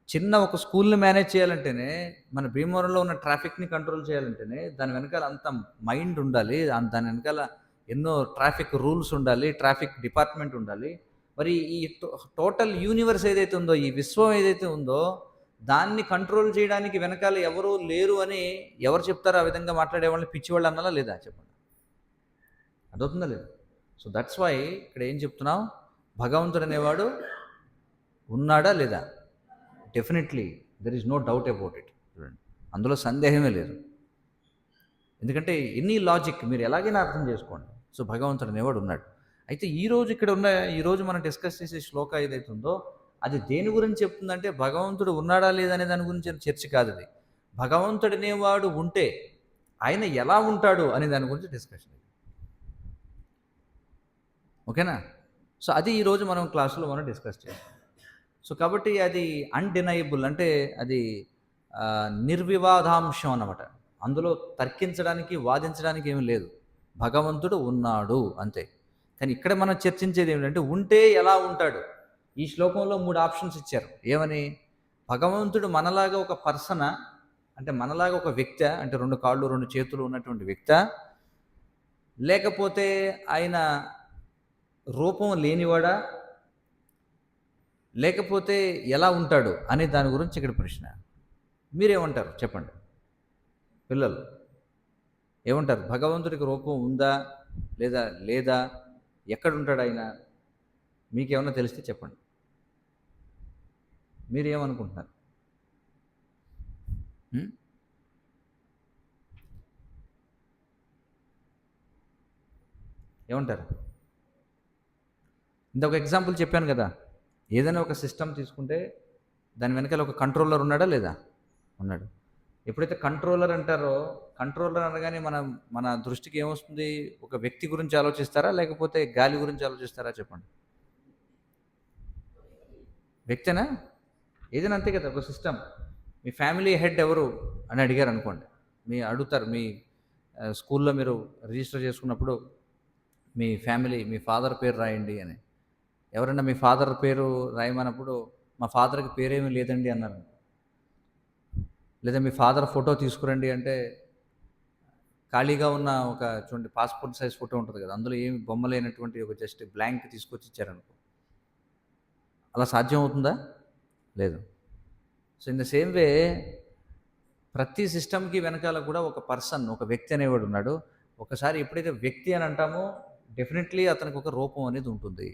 చిన్న ఒక స్కూల్‌ని మేనేజ్ చేయాలంటేనే, మన భీమవరంలో ఉన్న ట్రాఫిక్‌ని కంట్రోల్ చేయాలంటేనే, దాని వెనకాల అంత మైండ్ ఉండాలి. దాని వెనకాల ఎన్నో ట్రాఫిక్ రూల్స్ ఉండాలి. ట్రాఫిక్ డిపార్ట్‌మెంట్ ఉండాలి. మరి ఈ టోటల్ యూనివర్స్ ఏదైతే ఉందో, ఈ విశ్వం ఏదైతే ఉందో, దాన్ని కంట్రోల్ చేయడానికి వెనకాల ఎవరు లేరు అని ఎవరు చెప్తారు? ఆ విధంగా మాట్లాడే వాళ్ళని పిచ్చివాళ్ళు అనాలా లేదా? చెప్పండి. అర్థమవుతుందా లేదా? సో, దట్స్ వై ఇక్కడ ఏం చెప్తున్నాం? భగవంతుడు అనేవాడు ఉన్నాడా? లేదా? Definitely there is no doubt about it. చూడండి. అందులో సందేహమే లేదు. ఎందుకంటే ఎనీ లాజిక్ మీరు ఎలాగైనా అర్థం చేసుకోండి. సో, భగవంతుడు అనేవాడు ఉన్నాడు. అయితే ఈరోజు మనం డిస్కస్ చేసే శ్లోక ఏదైతే ఉందో అది దేని గురించి చెప్తుందంటే భగవంతుడు ఉన్నాడా లేదా అనే దాని గురించి చర్చ కాదది. భగవంతుడు అనేవాడు ఉంటే ఆయన ఎలా ఉంటాడు అనే దాని గురించి డిస్కషన్. ఓకేనా? సో, అది ఈరోజు మనం క్లాస్‌లో డిస్కస్ చేస్తాం. సో కాబట్టి అది అన్‌డినయబుల్, అంటే అది నిర్వివాదాంశం అన్నమాట. అందులో తర్కించడానికి, వాదించడానికి ఏమీ లేదు. భగవంతుడు ఉన్నాడు అంతే. కానీ ఇక్కడ మనం చర్చించేది ఏమిటంటే ఉంటే ఎలా ఉంటాడు? ఈ శ్లోకంలో 3 ఆప్షన్స్ ఇచ్చారు. ఏమని? భగవంతుడు మనలాగా ఒక పర్సనా? అంటే మనలాగా ఒక వ్యక్తా? అంటే 2 కాళ్ళు, 2 చేతులు ఉన్నటువంటి వ్యక్తా? లేకపోతే ఆయన రూపం లేనివాడా? లేకపోతే ఎలా ఉంటాడు అనే దాని గురించి ఇక్కడ ప్రశ్న. మీరేమంటారు చెప్పండి? పిల్లలు ఏమంటారు? భగవంతుడికి రూపం ఉందా? లేదా లేదా? ఎక్కడుంటాడు ఆయన? మీకేమన్నా తెలిస్తే చెప్పండి. మీరేమనుకుంటున్నారు? ఏమంటారు? ఇంకొక ఎగ్జాంపుల్ చెప్పాను కదా, ఏదైనా ఒక సిస్టమ్ తీసుకుంటే దాని వెనకాల ఒక కంట్రోలర్ ఉన్నాడా లేదా? ఉన్నాడు. ఎప్పుడైతే కంట్రోలర్ అంటారో, కంట్రోలర్ అనగానే మన దృష్టికి ఏమొస్తుంది? ఒక వ్యక్తి గురించి ఆలోచిస్తారా? లేకపోతే గాలి గురించి ఆలోచిస్తారా చెప్పండి? వ్యక్తేనా? ఏదైనా అంతే కదా. ఒక సిస్టమ్, మీ ఫ్యామిలీ హెడ్ ఎవరు అని అడిగారు అనుకోండి, మీ అడుగుతారు మీ స్కూల్లో మీరు రిజిస్టర్ చేసుకున్నప్పుడు మీ ఫ్యామిలీ, మీ ఫాదర్ పేరు రాయండి అని. ఎవరైనా మీ ఫాదర్ పేరు రాయమన్నప్పుడు మా ఫాదర్కి పేరేమీ లేదండి అన్నారు. లేదా మీ ఫాదర్ ఫోటో తీసుకురండి అంటే ఖాళీగా ఉన్న ఒక చూడండి పాస్పోర్ట్ సైజ్ ఫోటో ఉంటుంది కదా, అందులో ఏమి బొమ్మ లేనటువంటి ఒక జస్ట్ బ్లాంక్ తీసుకొచ్చి ఇచ్చారనుకో, అలా సాధ్యం అవుతుందా? లేదు. So in the same way ప్రతి సిస్టమ్కి వెనకాల కూడా ఒక పర్సన్, ఒక వ్యక్తి అనేవాడు ఉన్నాడు. ఒకసారి ఎప్పుడైతే వ్యక్తి అని అంటామో డెఫినెట్లీ అతనికి ఒక రూపం అనేది ఉంటుంది.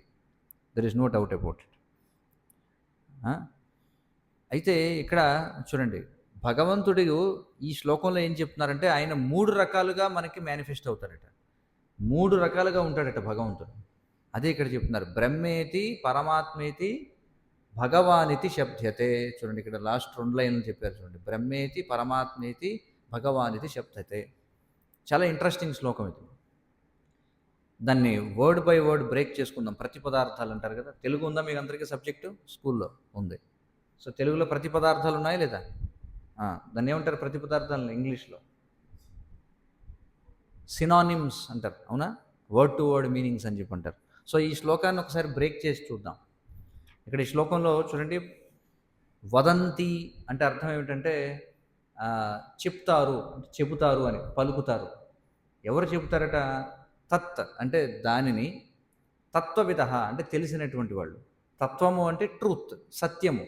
There is no doubt about it. అయితే ఇక్కడ చూడండి, భగవంతుడు ఈ శ్లోకంలో ఏం చెప్తున్నారంటే ఆయన 3 రకాలుగా మనకి మేనిఫెస్ట్ అవుతాడట. 3 రకాలుగా ఉంటాడట భగవంతుడు. అదే ఇక్కడ చెప్తున్నారు. బ్రహ్మేతి పరమాత్మేతి భగవానితి శబ్దతే. చూడండి ఇక్కడ లాస్ట్ 2 లైన్లు చెప్పారు చూడండి. బ్రహ్మేతి పరమాత్మేతి భగవానితి శబ్దతే. చాలా ఇంట్రెస్టింగ్ శ్లోకం ఇది. దాన్ని వర్డ్ బై వర్డ్ బ్రేక్ చేసుకుందాం. ప్రతిపదార్థాలు అంటారు కదా, తెలుగు ఉందా మీకు అందరికీ? సబ్జెక్టు స్కూల్లో ఉంది. సో తెలుగులో ప్రతిపదార్థాలు ఉన్నాయా లేదా? దాన్ని ఏమంటారు ప్రతిపదార్థాలను ఇంగ్లీష్లో? సినానిమ్స్ అంటారు, అవునా? వర్డ్ టు వర్డ్ మీనింగ్స్ అని చెప్పి అంటారు. సో ఈ శ్లోకాన్ని ఒకసారి బ్రేక్ చేసి చూద్దాం. ఇక్కడ ఈ శ్లోకంలో చూడండి, వదంతి అంటే అర్థం ఏమిటంటే చెప్తారు, చెబుతారు అని, పలుకుతారు. ఎవరు చెబుతారట? తత్ అంటే దానిని, తత్వవిద అంటే తెలిసినటువంటి వాళ్ళు. తత్వము అంటే ట్రూత్, సత్యము.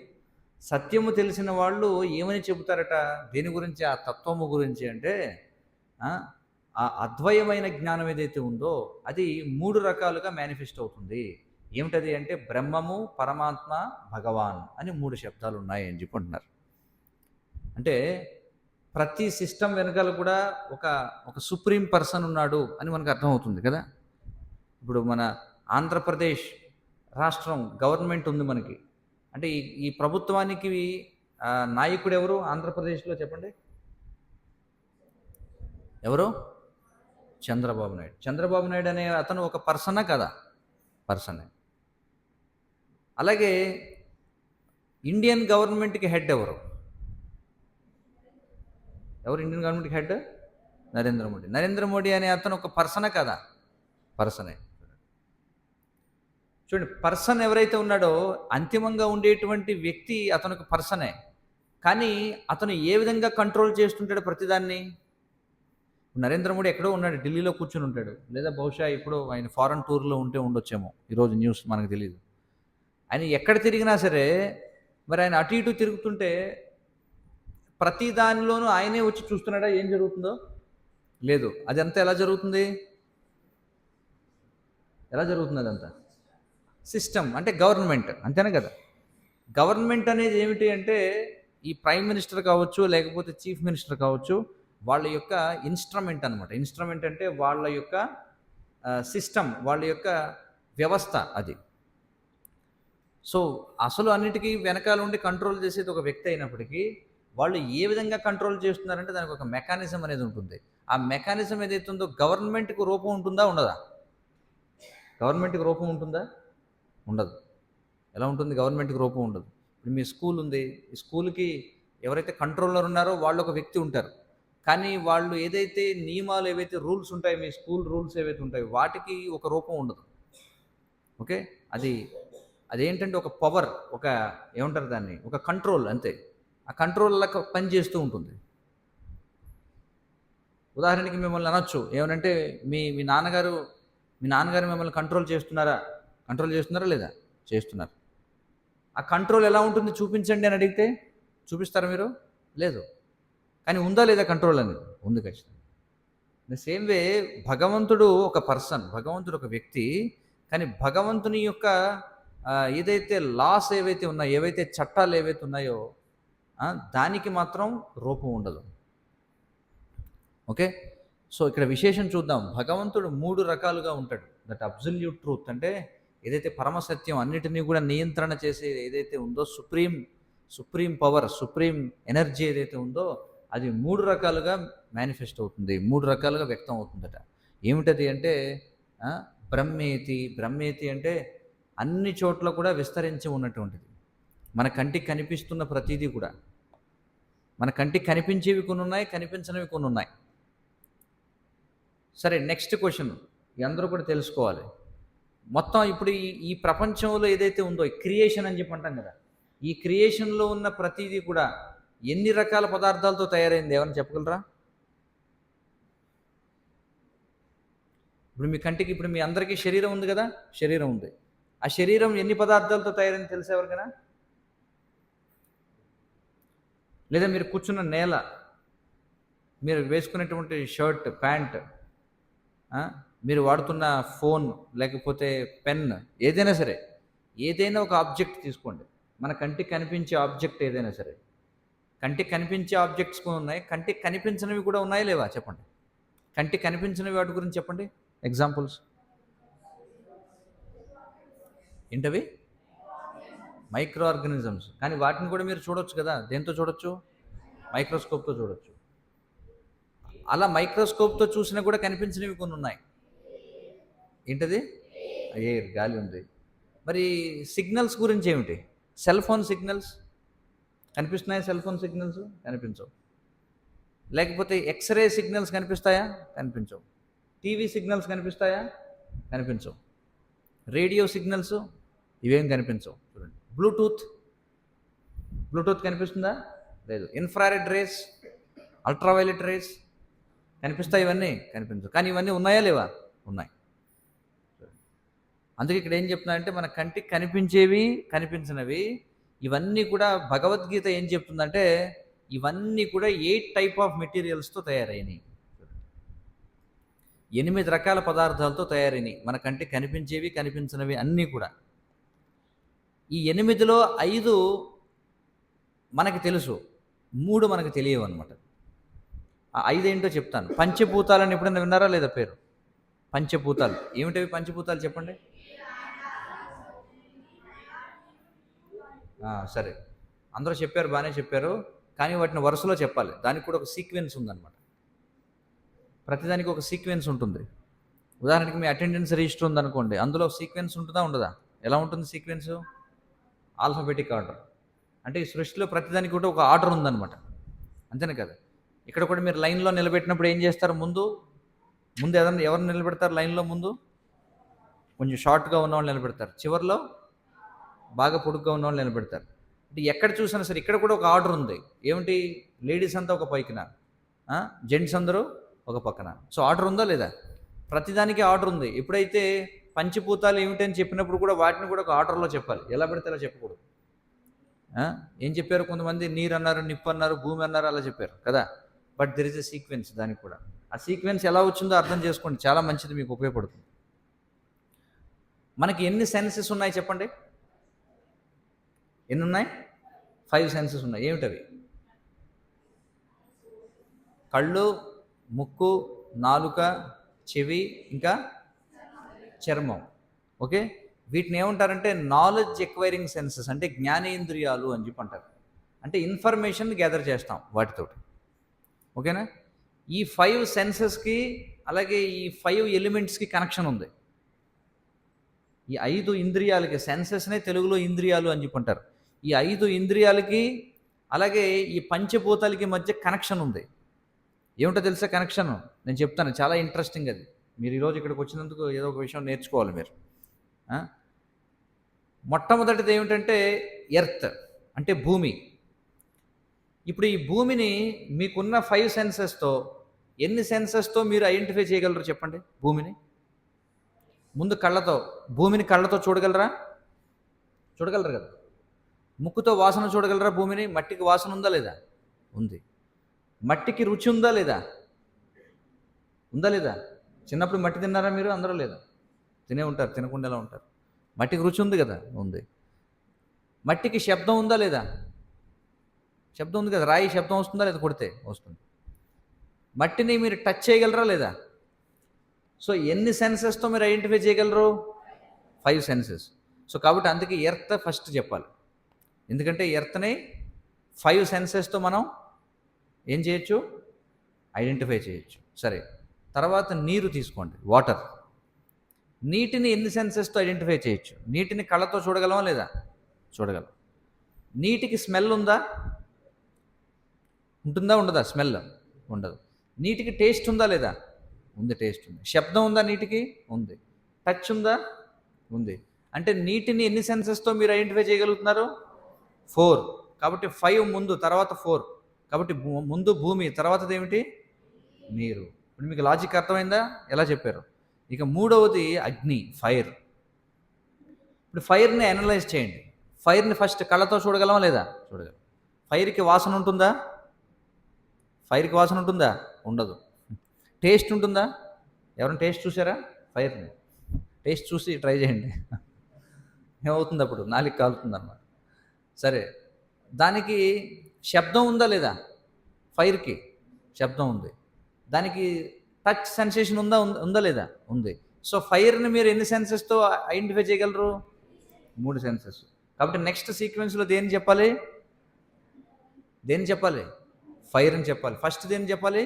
సత్యము తెలిసిన వాళ్ళు ఏమని చెబుతారట? దేని గురించి? ఆ తత్వము గురించి. అంటే ఆ అద్వయమైన జ్ఞానం ఏదైతే ఉందో అది 3 రకాలుగా మేనిఫెస్ట్ అవుతుంది. ఏమిటది అంటే బ్రహ్మము, పరమాత్మ, భగవాన్ అని 3 శబ్దాలు ఉన్నాయి అని చెప్పుకుంటున్నారు. అంటే ప్రతి సిస్టమ్ వెనకాల కూడా ఒక సుప్రీం పర్సన్ ఉన్నాడు అని మనకు అర్థమవుతుంది కదా. ఇప్పుడు మన ఆంధ్రప్రదేశ్ రాష్ట్రం గవర్నమెంట్ ఉంది మనకి. అంటే ఈ ప్రభుత్వానికి నాయకుడు ఎవరు ఆంధ్రప్రదేశ్లో చెప్పండి? ఎవరు? చంద్రబాబు నాయుడు. చంద్రబాబు నాయుడు అనే అతను ఒక పర్సనా కదా? పర్సనే. అలాగే ఇండియన్ గవర్నమెంట్కి హెడ్ ఎవరు? ఎవరు ఇండియన్ గవర్నమెంట్కి హెడ్? నరేంద్ర మోడీ. నరేంద్ర మోడీ అనే అతను ఒక పర్సనా కదా? పర్సనే. చూడండి, పర్సన్ ఎవరైతే ఉన్నాడో అంతిమంగా ఉండేటువంటి వ్యక్తి అతనికి పర్సనే. కానీ అతను ఏ విధంగా కంట్రోల్ చేస్తుంటాడు ప్రతిదాన్ని? నరేంద్ర మోడీ ఎక్కడో ఉన్నాడు, ఢిల్లీలో కూర్చొని ఉంటాడు, లేదా బహుశా ఇప్పుడు ఆయన ఫారెన్ టూర్లో ఉంటే ఉండొచ్చేమో, ఈరోజు న్యూస్ మనకు తెలియదు. ఆయన ఎక్కడ తిరిగినా సరే మరి ఆయన అటు ఇటు తిరుగుతుంటే ప్రతి దానిలోనూ ఆయనే వచ్చి చూస్తున్నాడా ఏం జరుగుతుందో? లేదు. అదంతా ఎలా జరుగుతుంది? ఎలా జరుగుతుంది అదంతా? సిస్టమ్ అంటే గవర్నమెంట్, అంతేనా కదా? గవర్నమెంట్ అనేది ఏమిటి అంటే ఈ ప్రైమ్ మినిస్టర్ కావచ్చు, లేకపోతే చీఫ్ మినిస్టర్ కావచ్చు, వాళ్ళ యొక్క ఇన్స్ట్రుమెంట్ అనమాట. ఇన్స్ట్రుమెంట్ అంటే వాళ్ళ యొక్క సిస్టమ్, వాళ్ళ యొక్క వ్యవస్థ అది. సో అసలు అన్నిటికీ వెనకాల ఉండి కంట్రోల్ చేసేది ఒక వ్యక్తి అయినప్పటికీ వాళ్ళు ఏ విధంగా కంట్రోల్ చేస్తున్నారంటే దానికి ఒక మెకానిజం అనేది ఉంటుంది. ఆ మెకానిజం ఏదైతే ఉందో గవర్నమెంట్కి రూపం ఉంటుందా ఉండదా? గవర్నమెంట్కి రూపం ఉంటుందా? ఉండదు. ఎలా ఉంటుంది? గవర్నమెంట్‌కి రూపం ఉండదు. ఇప్పుడు మీ స్కూల్ ఉంది. ఈ స్కూల్‌కి ఎవరైతే కంట్రోలర్ ఉన్నారో వాళ్ళు ఒక వ్యక్తి ఉంటారు. కానీ వాళ్ళు ఏదైతే నియమాలు ఏవైతే రూల్స్ ఉంటాయో, మీ స్కూల్ రూల్స్ ఏవైతే ఉంటాయో వాటికి ఒక రూపం ఉండదు. ఓకే. అది అదేంటంటే ఒక పవర్, ఒక ఏమంటారు దాన్ని, ఒక కంట్రోల్ అంతే. ఆ కంట్రోల్ అలా పనిచేస్తూ ఉంటుంది. ఉదాహరణకి మిమ్మల్ని అనొచ్చు ఏమనంటే, మీ మీ నాన్నగారు మీ నాన్నగారు మిమ్మల్ని కంట్రోల్ చేస్తున్నారా? కంట్రోల్ చేస్తున్నారా లేదా? చేస్తున్నారు. ఆ కంట్రోల్ ఎలా ఉంటుంది చూపించండి అని అడిగితే చూపిస్తారా మీరు? లేదు. కానీ ఉందా లేదా కంట్రోల్ అనేది? ఉంది ఖచ్చితంగా. ద సేమ్ వే భగవంతుడు ఒక పర్సన్, భగవంతుడు ఒక వ్యక్తి. కానీ భగవంతుని యొక్క ఏదైతే లాస్ ఏవైతే ఉన్నాయో, ఏవైతే చట్టాలు ఏవైతే ఉన్నాయో దానికి మాత్రం రూపం ఉండదు. ఓకే. సో ఇక్కడ విశేషం చూద్దాం. భగవంతుడు 3 రకాలుగా ఉంటాడు. దట్ అబ్సల్యూట్ ట్రూత్ అంటే ఏదైతే పరమసత్యం అన్నిటినీ కూడా నియంత్రణ చేసే ఏదైతే ఉందో, సుప్రీం పవర్, సుప్రీం ఎనర్జీ ఏదైతే ఉందో అది 3 రకాలుగా మేనిఫెస్ట్ అవుతుంది, 3 రకాలుగా వ్యక్తం అవుతుందట. ఏమిటది అంటే బ్రహ్మేతి అంటే అన్ని చోట్ల కూడా విస్తరించి ఉన్నటువంటిది. మన కంటికి కనిపిస్తున్న ప్రతిదీ కూడా, మన కంటికి కనిపించేవి కొన్ని ఉన్నాయి, కనిపించనివి కొన్ని ఉన్నాయి. సరే, నెక్స్ట్ క్వశ్చన్ అందరూ కూడా తెలుసుకోవాలి. మొత్తం ఇప్పుడు ఈ ప్రపంచంలో ఏదైతే ఉందో ఈ క్రియేషన్ అని చెప్పి అంటాం కదా, ఈ క్రియేషన్లో ఉన్న ప్రతిదీ కూడా ఎన్ని రకాల పదార్థాలతో తయారైంది ఏమని చెప్పగలరా? ఇప్పుడు మీ కంటికి, ఇప్పుడు మీ అందరికీ శరీరం ఉంది కదా, శరీరం ఉంది. ఆ శరీరం ఎన్ని పదార్థాలతో తయారైంది తెలుసా ఎవరికైనా? లేదా మీరు కూర్చున్న నేల, మీరు వేసుకునేటువంటి షర్ట్, ప్యాంట్, మీరు వాడుతున్న ఫోన్, లేకపోతే పెన్, ఏదైనా సరే, ఏదైనా ఒక ఆబ్జెక్ట్ తీసుకోండి. మన కంటికి కనిపించే ఆబ్జెక్ట్ ఏదైనా సరే, కంటికి కనిపించే ఆబ్జెక్ట్స్ కూడా ఉన్నాయి, కంటికి కనిపించినవి కూడా ఉన్నాయా లేవా చెప్పండి. కంటికి కనిపించినవి వాటి గురించి చెప్పండి, ఎగ్జాంపుల్స్ ఏంటవి? Micro organisms. కానీ వాటిని కూడా మీరు చూడొచ్చు కదా, దేంతో చూడొచ్చు? మైక్రోస్కోప్తో చూడొచ్చు. అలా మైక్రోస్కోప్తో చూసినా కూడా కనిపించినవి కొన్ని ఉన్నాయి. ఏంటది? ఎయిర్, గాలి ఉంది. మరి సిగ్నల్స్ గురించి ఏమిటి? సెల్ ఫోన్ సిగ్నల్స్ కనిపిస్తున్నాయా? సెల్ ఫోన్ సిగ్నల్స్ కనిపించవు. లేకపోతే ఎక్స్రే సిగ్నల్స్ కనిపిస్తాయా? కనిపించవు. టీవీ సిగ్నల్స్ కనిపిస్తాయా? కనిపించవు. రేడియో సిగ్నల్స్ ఇవేం కనిపించవు. చూడండి, బ్లూటూత్ కనిపిస్తుందా? లేదు. ఇన్ఫ్రారెడ్ రేస్, అల్ట్రావైలెట్ రేస్ కనిపిస్తాయి, ఇవన్నీ కనిపించవు. కానీ ఇవన్నీ ఉన్నాయా లేవా? ఉన్నాయి. అందుకే ఇక్కడ ఏం చెప్తున్నానంటే, మన కంటికి కనిపించేవి, కనిపించినవి, ఇవన్నీ కూడా భగవద్గీత ఏం చెప్తుందంటే, ఇవన్నీ కూడా 8 టైప్ ఆఫ్ మెటీరియల్స్తో తయారైనవి. 8 రకాల పదార్థాలతో తయారైనవి మన కంటికి కనిపించేవి, కనిపించినవి అన్నీ కూడా. ఈ 8లో 5 మనకి తెలుసు, 3 మనకు తెలియవు అనమాట. ఆ 5 ఏంటో చెప్తాను. పంచభూతాలని ఎప్పుడైనా విన్నారా లేదా పేరు? పంచభూతాలు ఏమిటవి? పంచభూతాలు చెప్పండి. సరే, అందరూ చెప్పారు, బాగానే చెప్పారు. కానీ వాటిని వరుసలో చెప్పాలి. దానికి కూడా ఒక సీక్వెన్స్ ఉందన్నమాట. ప్రతిదానికి ఒక సీక్వెన్స్ ఉంటుంది. ఉదాహరణకి మీ అటెండెన్స్ రిజిస్టర్ ఉందనుకోండి, అందులో సీక్వెన్స్ ఉంటుందా ఉండదా? ఎలా ఉంటుంది సీక్వెన్స్? Alphabetic order. అంటే ఈ సృష్టిలో ప్రతిదానికి కూడా ఒక ఆర్డర్ ఉందన్నమాట. అంతేనే కదా. ఇక్కడ కూడా మీరు లైన్లో నిలబెట్టినప్పుడు ఏం చేస్తారు? ముందు ఏదన్నా ఎవరు నిలబెడతారు లైన్లో? ముందు కొంచెం షార్ట్గా ఉన్న వాళ్ళు నిలబెడతారు, చివరిలో బాగా పొడుగ్గా ఉన్న వాళ్ళు నిలబెడతారు. అంటే ఎక్కడ చూసినా సరే ఇక్కడ కూడా ఒక ఆర్డర్ ఉంది. ఏమిటి? లేడీస్ అంతా ఒక పైకిన, జెంట్స్ అందరూ ఒక పక్కన. సో ఆర్డర్ ఉందా లేదా? ప్రతిదానికి ఆర్డర్ ఉంది. ఎప్పుడైతే పంచభూతాలు ఏమిటని చెప్పినప్పుడు కూడా వాటిని కూడా ఒక ఆర్డర్లో చెప్పాలి. ఎలా పెడితే అలా చెప్పకూడదు. ఏం చెప్పారు? కొంతమంది నీరు అన్నారు, నిప్పు అన్నారు, భూమి అన్నారు, అలా చెప్పారు కదా. But there is a sequence దానికి కూడా. ఆ సీక్వెన్స్ ఎలా వచ్చిందో అర్థం చేసుకోండి, చాలా మంచిది, మీకు ఉపయోగపడుతుంది. మనకి ఎన్ని సెన్సెస్ ఉన్నాయి చెప్పండి? ఎన్ని ఉన్నాయి? 5 సెన్సెస్ ఉన్నాయి. ఏమిటవి? కళ్ళు, ముక్కు, నాలుక, చెవి, ఇంకా చర్మం. ఓకే. వీటిని ఏమంటారంటే నాలెడ్జ్ ఎక్వైరింగ్ సెన్సెస్, అంటే జ్ఞానేంద్రియాలు అని చెప్పి అంటారు. అంటే ఇన్ఫర్మేషన్ గ్యాదర్ చేస్తాం వాటితోటి. ఓకేనా? ఈ 5 సెన్సెస్కి అలాగే ఈ 5 ఎలిమెంట్స్కి కనెక్షన్ ఉంది. ఈ 5 ఇంద్రియాలకి, సెన్సెస్నే తెలుగులో ఇంద్రియాలు అని చెప్పుంటారు. ఈ 5 ఇంద్రియాలకి అలాగే ఈ పంచభూతాలకి మధ్య కనెక్షన్ ఉంది. ఏమిటో తెలుసా కనెక్షన్? నేను చెప్తాను, చాలా ఇంట్రెస్టింగ్ అది. మీరు ఈరోజు ఇక్కడికి వచ్చినందుకు ఏదో ఒక విషయం నేర్చుకోవాలి మీరు. మొట్టమొదటిది ఏమిటంటే ఎర్త్, అంటే భూమి. ఇప్పుడు ఈ భూమిని మీకున్న 5 సెన్సెస్తో ఎన్ని సెన్సెస్తో మీరు ఐడెంటిఫై చేయగలరు చెప్పండి? భూమిని ముందు కళ్ళతో, భూమిని కళ్ళతో చూడగలరా? చూడగలరు కదా. ముక్కుతో వాసన చూడగలరా భూమిని? మట్టికి వాసన ఉందా లేదా? ఉంది. మట్టికి రుచి ఉందా లేదా? ఉందా లేదా? చిన్నప్పుడు మట్టి తిన్నారా మీరు? అందరూ లేదా? తినే ఉంటారు, తినకుండా ఎలా ఉంటారు? మట్టికి రుచి ఉంది కదా, ఉంది. మట్టికి శబ్దం ఉందా లేదా? శబ్దం ఉంది కదా. రాయి శబ్దం వస్తుందా లేదా? కొడితే వస్తుంది. మట్టిని మీరు టచ్ చేయగలరా లేదా? సో ఎన్ని సెన్సెస్తో మీరు ఐడెంటిఫై చేయగలరు? 5 సెన్సెస్. సో కాబట్టి అందుకే ఎర్త్ ఫస్ట్ చెప్పాలి. ఎందుకంటే ఎర్త్ని 5 సెన్సెస్తో మనం ఏం చేయొచ్చు? ఐడెంటిఫై చేయొచ్చు. సరే, తర్వాత నీరు తీసుకోండి, వాటర్. నీటిని ఎన్ని సెన్సెస్తో ఐడెంటిఫై చేయొచ్చు? నీటిని కళ్ళతో చూడగలమా లేదా? చూడగలం. నీటికి స్మెల్ ఉందా? ఉంటుందా ఉండదా? స్మెల్ ఉండదు. నీటికి టేస్ట్ ఉందా లేదా? ఉంది, టేస్ట్ ఉంది. శబ్దం ఉందా నీటికి? ఉంది. టచ్ ఉందా? ఉంది. అంటే నీటిని ఎన్ని సెన్సెస్తో మీరు ఐడెంటిఫై చేయగలుగుతున్నారు? 4. కాబట్టి 5 ముందు, తర్వాత 4. కాబట్టి ముందు భూమి, తర్వాతది ఏమిటి? నీరు. ఇప్పుడు మీకు లాజిక్ అర్థమైందా ఎలా చెప్పారు? ఇక మూడవది అగ్ని, ఫైర్. ఇప్పుడు ఫైర్ని అనలైజ్ చేయండి. ఫైర్ని ఫస్ట్ కళ్ళతో చూడగలమా లేదా? చూడగలం. ఫైర్కి వాసన ఉంటుందా? ఫైర్కి వాసన ఉంటుందా? ఉండదు. టేస్ట్ ఉంటుందా? ఎవరైనా టేస్ట్ చూసారా ఫైర్ని? టేస్ట్ చూసి ట్రై చేయండి. ఏమవుతుంది అప్పుడు? నాలుగు కాలుతుంది అన్నమాట. సరే, దానికి శబ్దం ఉందా లేదా? ఫైర్కి శబ్దం ఉంది. దానికి టచ్ సెన్సేషన్ ఉందా లేదా? ఉంది. సో ఫైర్ని మీరు ఎన్ని సెన్సెస్తో ఐడెంటిఫై చేయగలరు? 3 సెన్సెస్. కాబట్టి నెక్స్ట్ సీక్వెన్స్లో దేన్ని చెప్పాలి? దేన్ని చెప్పాలి? ఫైర్ అని చెప్పాలి. ఫస్ట్ దేన్ని చెప్పాలి?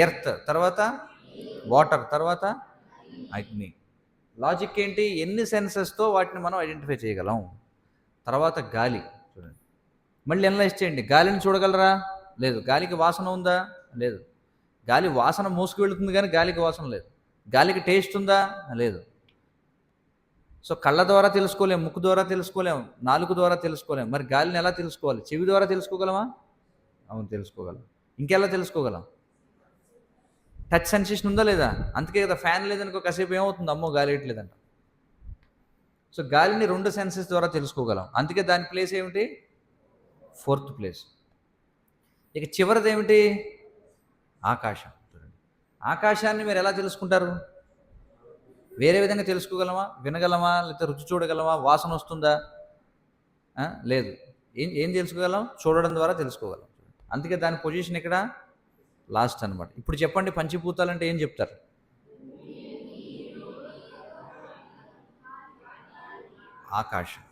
ఎర్త్, తర్వాత వాటర్, తర్వాత అగ్ని. లాజిక్ ఏంటి? ఎన్ని సెన్సెస్తో వాటిని మనం ఐడెంటిఫై చేయగలం. తర్వాత గాలి చూడండి, మళ్ళీ అనలైజ్ చేయండి. గాలిని చూడగలరా? లేదు. గాలికి వాసన ఉందా? లేదు. గాలి వాసన మోసుకు వెళుతుంది కానీ గాలికి వాసన లేదు. గాలికి టేస్ట్ ఉందా? లేదు. సో కళ్ళ ద్వారా తెలుసుకోలేం, ముక్కు ద్వారా తెలుసుకోలేం, నాలుగు ద్వారా తెలుసుకోలేం. మరి గాలిని ఎలా తెలుసుకోవాలి? చెవి ద్వారా తెలుసుకోగలమా? అవును, తెలుసుకోగలం. ఇంకెలా తెలుసుకోగలం? టచ్ సెన్సేషన్ ఉందా లేదా? అందుకే కదా ఫ్యాన్ లేదనుకో కాసేపు ఏమవుతుంది? అమ్మో గాలి వేయట్లేదంట. సో గాలిని 2 సెన్సెస్ ద్వారా తెలుసుకోగలం. అందుకే దాని ప్లేస్ ఏమిటి? 4th place. ఇక చివరిది ఏమిటి? ఆకాశం. చూడండి, ఆకాశాన్ని మీరు ఎలా తెలుసుకుంటారు? వేరే విధంగా తెలుసుకోగలమా? వినగలమా? లేకపోతే రుచి చూడగలమా? వాసన వస్తుందా? లేదు. ఏం తెలుసుకోగలం? చూడడం ద్వారా తెలుసుకోగలం. అందుకే దాని పొజిషన్ ఇక్కడ లాస్ట్ అనమాట. ఇప్పుడు చెప్పండి, పంచభూతాలు అంటే ఏం చెప్తారు? ఆకాశం.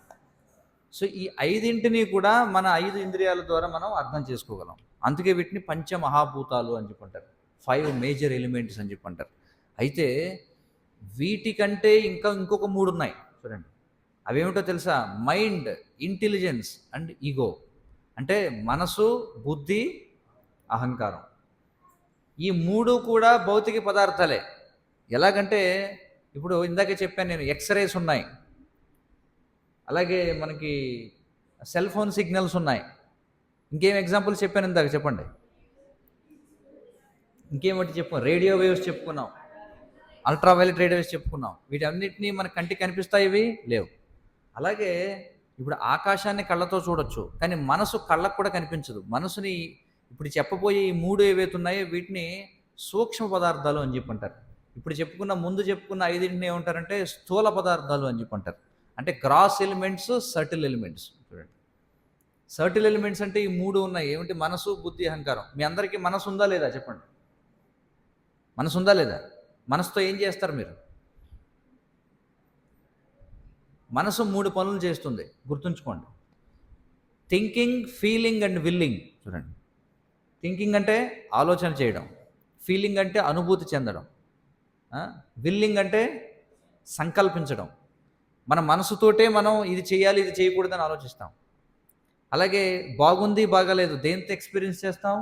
సో ఈ 5ంటిని కూడా మన 5 ఇంద్రియాల ద్వారా మనం అర్థం చేసుకోగలం. అందుకే వీటిని పంచమహాభూతాలు అని చెప్పంటారు. 5 మేజర్ ఎలిమెంట్స్ అని చెప్పంటారు. అయితే వీటికంటే ఇంకొక 3 ఉన్నాయి చూడండి. అవేమిటో తెలుసా? Mind, intelligence and ego. అంటే మనసు, బుద్ధి, అహంకారం. ఈ 3 కూడా భౌతిక పదార్థాలే. ఎలాగంటే ఇప్పుడు ఇందాకే చెప్పాను నేను, ఎక్స్రేస్ ఉన్నాయి, అలాగే మనకి సెల్ ఫోన్ సిగ్నల్స్ ఉన్నాయి. ఇంకేం ఎగ్జాంపుల్స్ చెప్పాను ఇందాక? చెప్పండి. ఇంకేమిటి చెప్పాం? రేడియో వేవ్స్ చెప్పుకున్నాం, అల్ట్రావైలెట్ రేడియోస్ చెప్పుకున్నాం. వీటన్నిటినీ మన కంటికి కనిపిస్తాయి, ఇవి లేవు. అలాగే ఇప్పుడు ఆకాశాన్ని కళ్ళతో చూడొచ్చు, కానీ మనసు కళ్ళకు కూడా కనిపించదు. మనసుని ఇప్పుడు చెప్పబోయే ఈ 3 ఏవైతే ఉన్నాయో వీటిని సూక్ష్మ పదార్థాలు అని చెప్పంటారు. ఇప్పుడు ముందు చెప్పుకున్న 5ంటిని ఏమంటారంటే స్థూల పదార్థాలు అని చెప్పంటారు. అంటే గ్రాస్ ఎలిమెంట్స్, సర్టిల్ ఎలిమెంట్స్. చూడండి, సర్టిల్ ఎలిమెంట్స్ అంటే ఈ 3 ఉన్నాయి. ఏమిటి? మనసు, బుద్ధి, అహంకారం. మీ అందరికీ మనసు ఉందా లేదా? చెప్పండి. మనసు ఉందా లేదా? మనసుతో ఏం చేస్తారు మీరు? మనసు 3 పనులు చేస్తుంది, గుర్తుంచుకోండి. Thinking, feeling and willing. చూడండి, థింకింగ్ అంటే ఆలోచన చేయడం, ఫీలింగ్ అంటే అనుభూతి చెందడం, విల్లింగ్ అంటే సంకల్పించడం, మన మనసుతోటే మనం ఇది చేయాలి, ఇది చేయకూడదని ఆలోచిస్తాం. అలాగే బాగుంది, బాగాలేదు దేంతో ఎక్స్పీరియన్స్ చేస్తాం?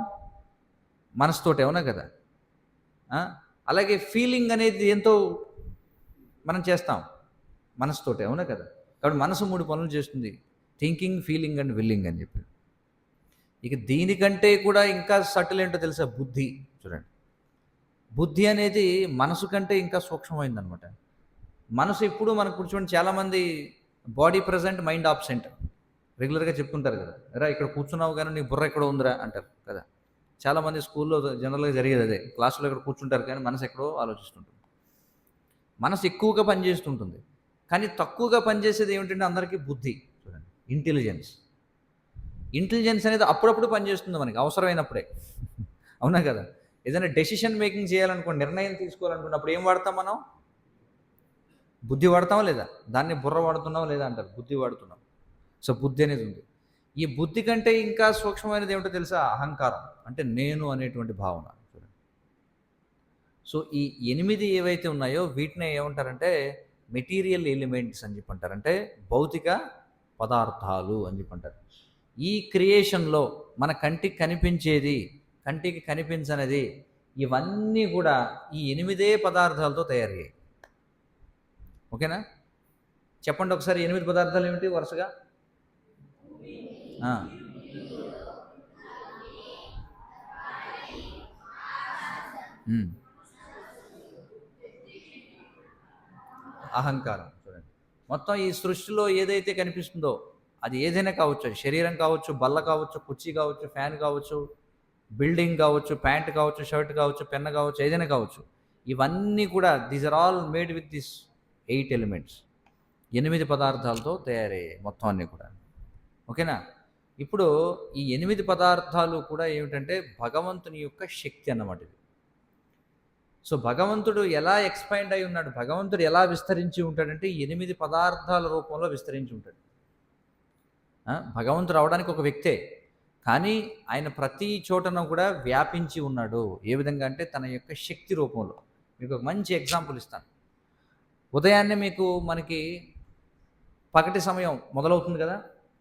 మనసుతోటే, అవునా కదా? అలాగే ఫీలింగ్ అనేది ఎంతో మనం చేస్తాం మనసుతోటే, అవునా కదా? కాబట్టి మనసు 3 పనులు చేస్తుంది: థింకింగ్, ఫీలింగ్ అండ్ విల్లింగ్ అని చెప్పి. ఇక దీనికంటే కూడా ఇంకా సటిల్ ఏంటో తెలుసా? బుద్ధి. చూడండి, బుద్ధి అనేది మనసు కంటే ఇంకా సూక్ష్మమైందనమాట. మనసు ఎప్పుడు మనకు కూర్చోండి, చాలామంది బాడీ ప్రజెంట్, మైండ్ ఆబ్సెంట్ రెగ్యులర్గా చెప్తుంటారు కదా. రా ఇక్కడ కూర్చున్నావు కానీ నీ బుర్ర ఎక్కడో ఉందిరా అంటారు కదా. చాలామంది స్కూల్లో జనరల్గా జరిగేది అదే. క్లాసులో ఇక్కడ కూర్చుంటారు కానీ మనసు ఎక్కడో ఆలోచిస్తుంటుంది. మనసు ఎక్కువగా పనిచేస్తుంటుంది, కానీ తక్కువగా పనిచేసేది ఏమిటంటే అందరికీ బుద్ధి. చూడండి, ఇంటెలిజెన్స్. ఇంటెలిజెన్స్ అనేది అప్పుడప్పుడు పనిచేస్తుంది మనకి అవసరమైనప్పుడే, అవునా కదా? ఏదైనా డెసిషన్ మేకింగ్ చేయాలనుకోండి, నిర్ణయం తీసుకోవాలనుకున్నప్పుడు ఏం వాడతాం మనం? బుద్ధి వాడతామా లేదా? దాన్ని బుర్ర వాడుతున్నావా లేదా అంటారు. బుద్ధి వాడుతున్నాం. సో బుద్ధి అనేది ఉంది. ఈ బుద్ధి కంటే ఇంకా సూక్ష్మమైనది ఏమిటో తెలుసా? అహంకారం, అంటే నేను అనేటువంటి భావన. సో ఈ 8 ఏవైతే ఉన్నాయో వీటిని ఏమంటారంటే మెటీరియల్ ఎలిమెంట్స్ అని చెప్పి అంటారు. అంటే భౌతిక పదార్థాలు అని చెప్పి అంటారు. ఈ క్రియేషన్లో మన కంటికి కనిపించేది, కంటికి కనిపించనిది, ఇవన్నీ కూడా ఈ 8 పదార్థాలతో తయారయ్యాయి. ఓకేనా? చెప్పండి ఒకసారి, 8 పదార్థాలు ఏమిటి వరుసగా? అహంకారం. చూడండి, మొత్తం ఈ సృష్టిలో ఏదైతే కనిపిస్తుందో అది ఏదైనా కావచ్చు. అది శరీరం కావచ్చు, బల్ల కావచ్చు, కుర్చీ కావచ్చు, ఫ్యాన్ కావచ్చు, బిల్డింగ్ కావచ్చు, ప్యాంట్ కావచ్చు, షర్ట్ కావచ్చు, పెన్ కావచ్చు, ఏదైనా కావచ్చు. ఇవన్నీ కూడా these are all made with this 8 elements. 8 పదార్థాలతో తయారయ్యాయి మొత్తం అన్నీ కూడా. ఓకేనా? ఇప్పుడు ఈ 8 పదార్థాలు కూడా ఏమిటంటే భగవంతుని యొక్క శక్తి అన్నమాట ఇది. సో భగవంతుడు ఎలా ఎక్స్పాండ్ అయి ఉన్నాడు, భగవంతుడు ఎలా విస్తరించి ఉంటాడంటే 8 పదార్థాల రూపంలో విస్తరించి ఉంటాడు. భగవంతుడు అవడానికి ఒక వ్యక్తే, కానీ ఆయన ప్రతి చోటన కూడా వ్యాపించి ఉన్నాడు. ఏ విధంగా అంటే తన యొక్క శక్తి రూపంలో. మీకు ఒక మంచి ఎగ్జాంపుల్ ఇస్తాను. ఉదయాన్నే మనకి పగటి సమయం మొదలవుతుంది కదా,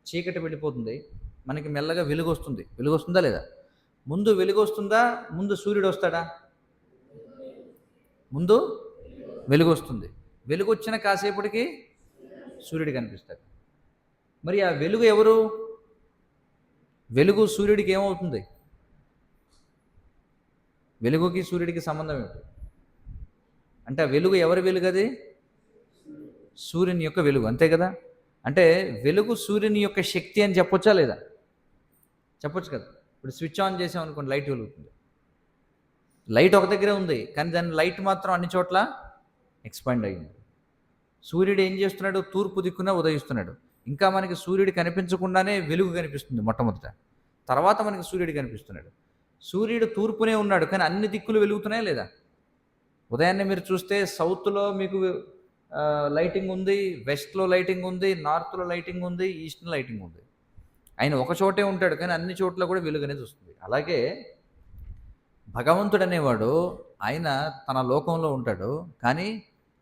చీకటి వెళ్ళిపోతుంది, మనకి మెల్లగా వెలుగు వస్తుంది. వెలుగు వస్తుందా లేదా? ముందు వెలుగు వస్తుందా, ముందు సూర్యుడు వస్తాడా? ముందు వెలుగు వస్తుంది. వెలుగు వచ్చిన కాసేపటికి సూర్యుడు కనిపిస్తాడు. మరి ఆ వెలుగు ఎవరు? వెలుగు సూర్యుడికి ఏమవుతుంది? వెలుగుకి సూర్యుడికి సంబంధం ఏమిటి? అంటే ఆ వెలుగు ఎవరి వెలుగు? అది సూర్యుని యొక్క వెలుగు, అంతే కదా? అంటే వెలుగు సూర్యుని యొక్క శక్తి అని చెప్పొచ్చా లేదా? చెప్పొచ్చు కదా. ఇప్పుడు స్విచ్ ఆన్ చేసాం అనుకోండి, లైట్ వెలుగుతుంది. లైట్ ఒక దగ్గరే ఉంది, కానీ దాని లైట్ మాత్రం అన్ని చోట్ల ఎక్స్పాండ్ అయ్యింది. సూర్యుడు ఏం చేస్తున్నాడు? తూర్పు దిక్కున ఉదయిస్తున్నాడు. ఇంకా మనకి సూర్యుడు కనిపించకుండానే వెలుగు కనిపిస్తుంది మొట్టమొదట, తర్వాత మనకి సూర్యుడు కనిపిస్తున్నాడు. సూర్యుడు తూర్పునే ఉన్నాడు, కానీ అన్ని దిక్కులు వెలుగుతున్నాయా లేదా? ఉదయాన్నే మీరు చూస్తే సౌత్లో మీకు లైటింగ్ ఉంది, వెస్ట్లో లైటింగ్ ఉంది, నార్త్లో లైటింగ్ ఉంది, ఈస్ట్లో లైటింగ్ ఉంది. ఆయన ఒక చోటే ఉంటాడు, కానీ అన్ని చోట్ల కూడా వెలుగు అనేది వస్తుంది. అలాగే భగవంతుడు అనేవాడు ఆయన తన లోకంలో ఉంటాడు, కానీ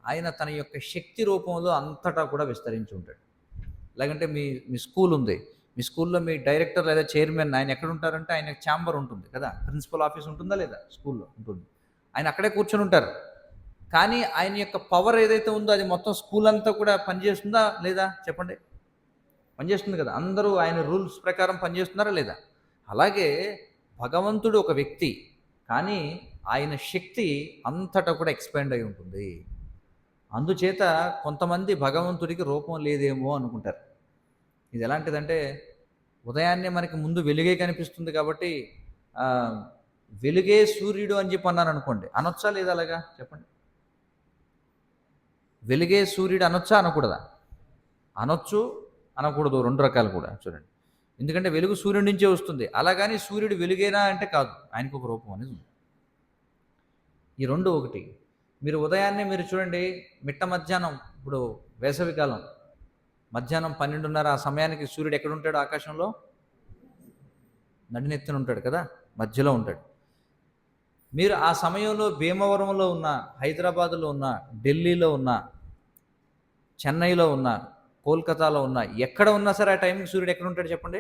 ఆయన తన యొక్క శక్తి రూపంలో అంతటా కూడా విస్తరించి ఉంటాడు. లేకంటే మీ స్కూల్ ఉంది, మీ స్కూల్లో మీ డైరెక్టర్ లేదా చైర్మన్ ఆయన ఎక్కడ ఉంటారంటే ఆయన ఛాంబర్ ఉంటుంది కదా, ప్రిన్సిపల్ ఆఫీస్ ఉంటుందా లేదా? స్కూల్లో ఉంటుంది. ఆయన అక్కడే కూర్చొని ఉంటారు, కానీ ఆయన యొక్క పవర్ ఏదైతే ఉందో అది మొత్తం స్కూల్ అంతా కూడా పనిచేస్తుందా లేదా? చెప్పండి, పనిచేస్తుంది కదా. అందరూ ఆయన రూల్స్ ప్రకారం పనిచేస్తున్నారా లేదా? అలాగే భగవంతుడు ఒక వ్యక్తి, కానీ ఆయన శక్తి అంతటా కూడా ఎక్స్పాండ్ అయి ఉంటుంది. అందుచేత కొంతమంది భగవంతుడికి రూపం లేదేమో అనుకుంటారు. ఇది ఎలాంటిదంటే ఉదయాన్నే మనకి ముందు వెలుగే కనిపిస్తుంది కాబట్టి వెలుగే సూర్యుడు అని చెప్పి అన్నాను అనుకోండి, అనొచ్చా లేదా? అలాగా చెప్పండి, వెలుగే సూర్యుడు అనొచ్చా అనకూడదా? అనొచ్చు, అనకూడదు, 2 రకాలు కూడా. చూడండి, ఎందుకంటే వెలుగు సూర్యుడి నుంచే వస్తుంది. అలాగని సూర్యుడు వెలుగేనా అంటే కాదు, ఆయనకు ఒక రూపం అనేది ఉంది. ఈ 2 ఒకటి. మీరు ఉదయాన్నే మీరు చూడండి, మిట్ట మధ్యాహ్నం, ఇప్పుడు వేసవికాలం మధ్యాహ్నం 12:30 ఆ సమయానికి సూర్యుడు ఎక్కడ ఉంటాడు? ఆకాశంలో నడినెత్తున ఉంటాడు కదా, మధ్యలో ఉంటాడు. మీరు ఆ సమయంలో భీమవరంలో ఉన్న, హైదరాబాదులో ఉన్న, ఢిల్లీలో ఉన్న, చెన్నైలో ఉన్నా, కోల్కతాలో ఉన్నా, ఎక్కడ ఉన్నా సరే ఆ టైంకి సూర్యుడు ఎక్కడ ఉంటాడు చెప్పండి?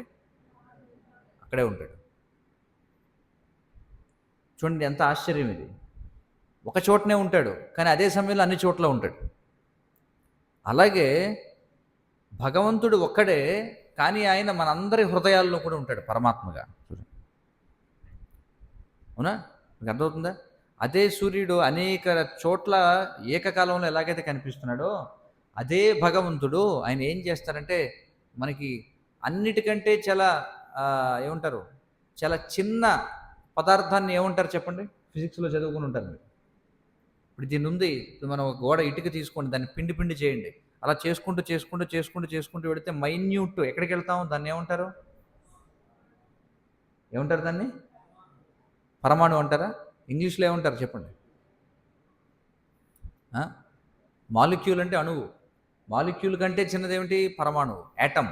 అక్కడే ఉంటాడు. చూడండి ఎంత ఆశ్చర్యం ఇది. ఒక చోటనే ఉంటాడు, కానీ అదే సమయంలో అన్ని చోట్ల ఉంటాడు. అలాగే భగవంతుడు ఒక్కడే, కానీ ఆయన మనందరి హృదయాల్లో కూడా ఉంటాడు పరమాత్మగా. అవునా? మీకు అర్థమవుతుందా? అదే సూర్యుడు అనేక చోట్ల ఏకకాలంలో ఎలాగైతే కనిపిస్తున్నాడో, అదే భగవంతుడు ఆయన ఏం చేస్తారంటే మనకి అన్నిటికంటే చాలా ఏమంటారు, చాలా చిన్న పదార్థాన్ని ఏమంటారు చెప్పండి? ఫిజిక్స్లో చదువుకుని ఉంటారు మీరు. ఇప్పుడు దీన్ని ఉంది, మనం ఒక గోడ ఇటుక తీసుకోండి, దాన్ని పిండి పిండి చేయండి. అలా చేసుకుంటూ చేసుకుంటూ చేసుకుంటూ చేసుకుంటూ వెళితే మైన్యూట్ ఎక్కడికి వెళ్తాం? దాన్ని ఏమంటారు? ఏమంటారు దాన్ని? పరమాణు అంటారా? ఇంగ్లీష్లో ఏమంటారు చెప్పండి? మాలిక్యూల్ అంటే అణువు. మాలిక్యూల్ కంటే చిన్నదేమిటి? పరమాణువు, యాటమ్.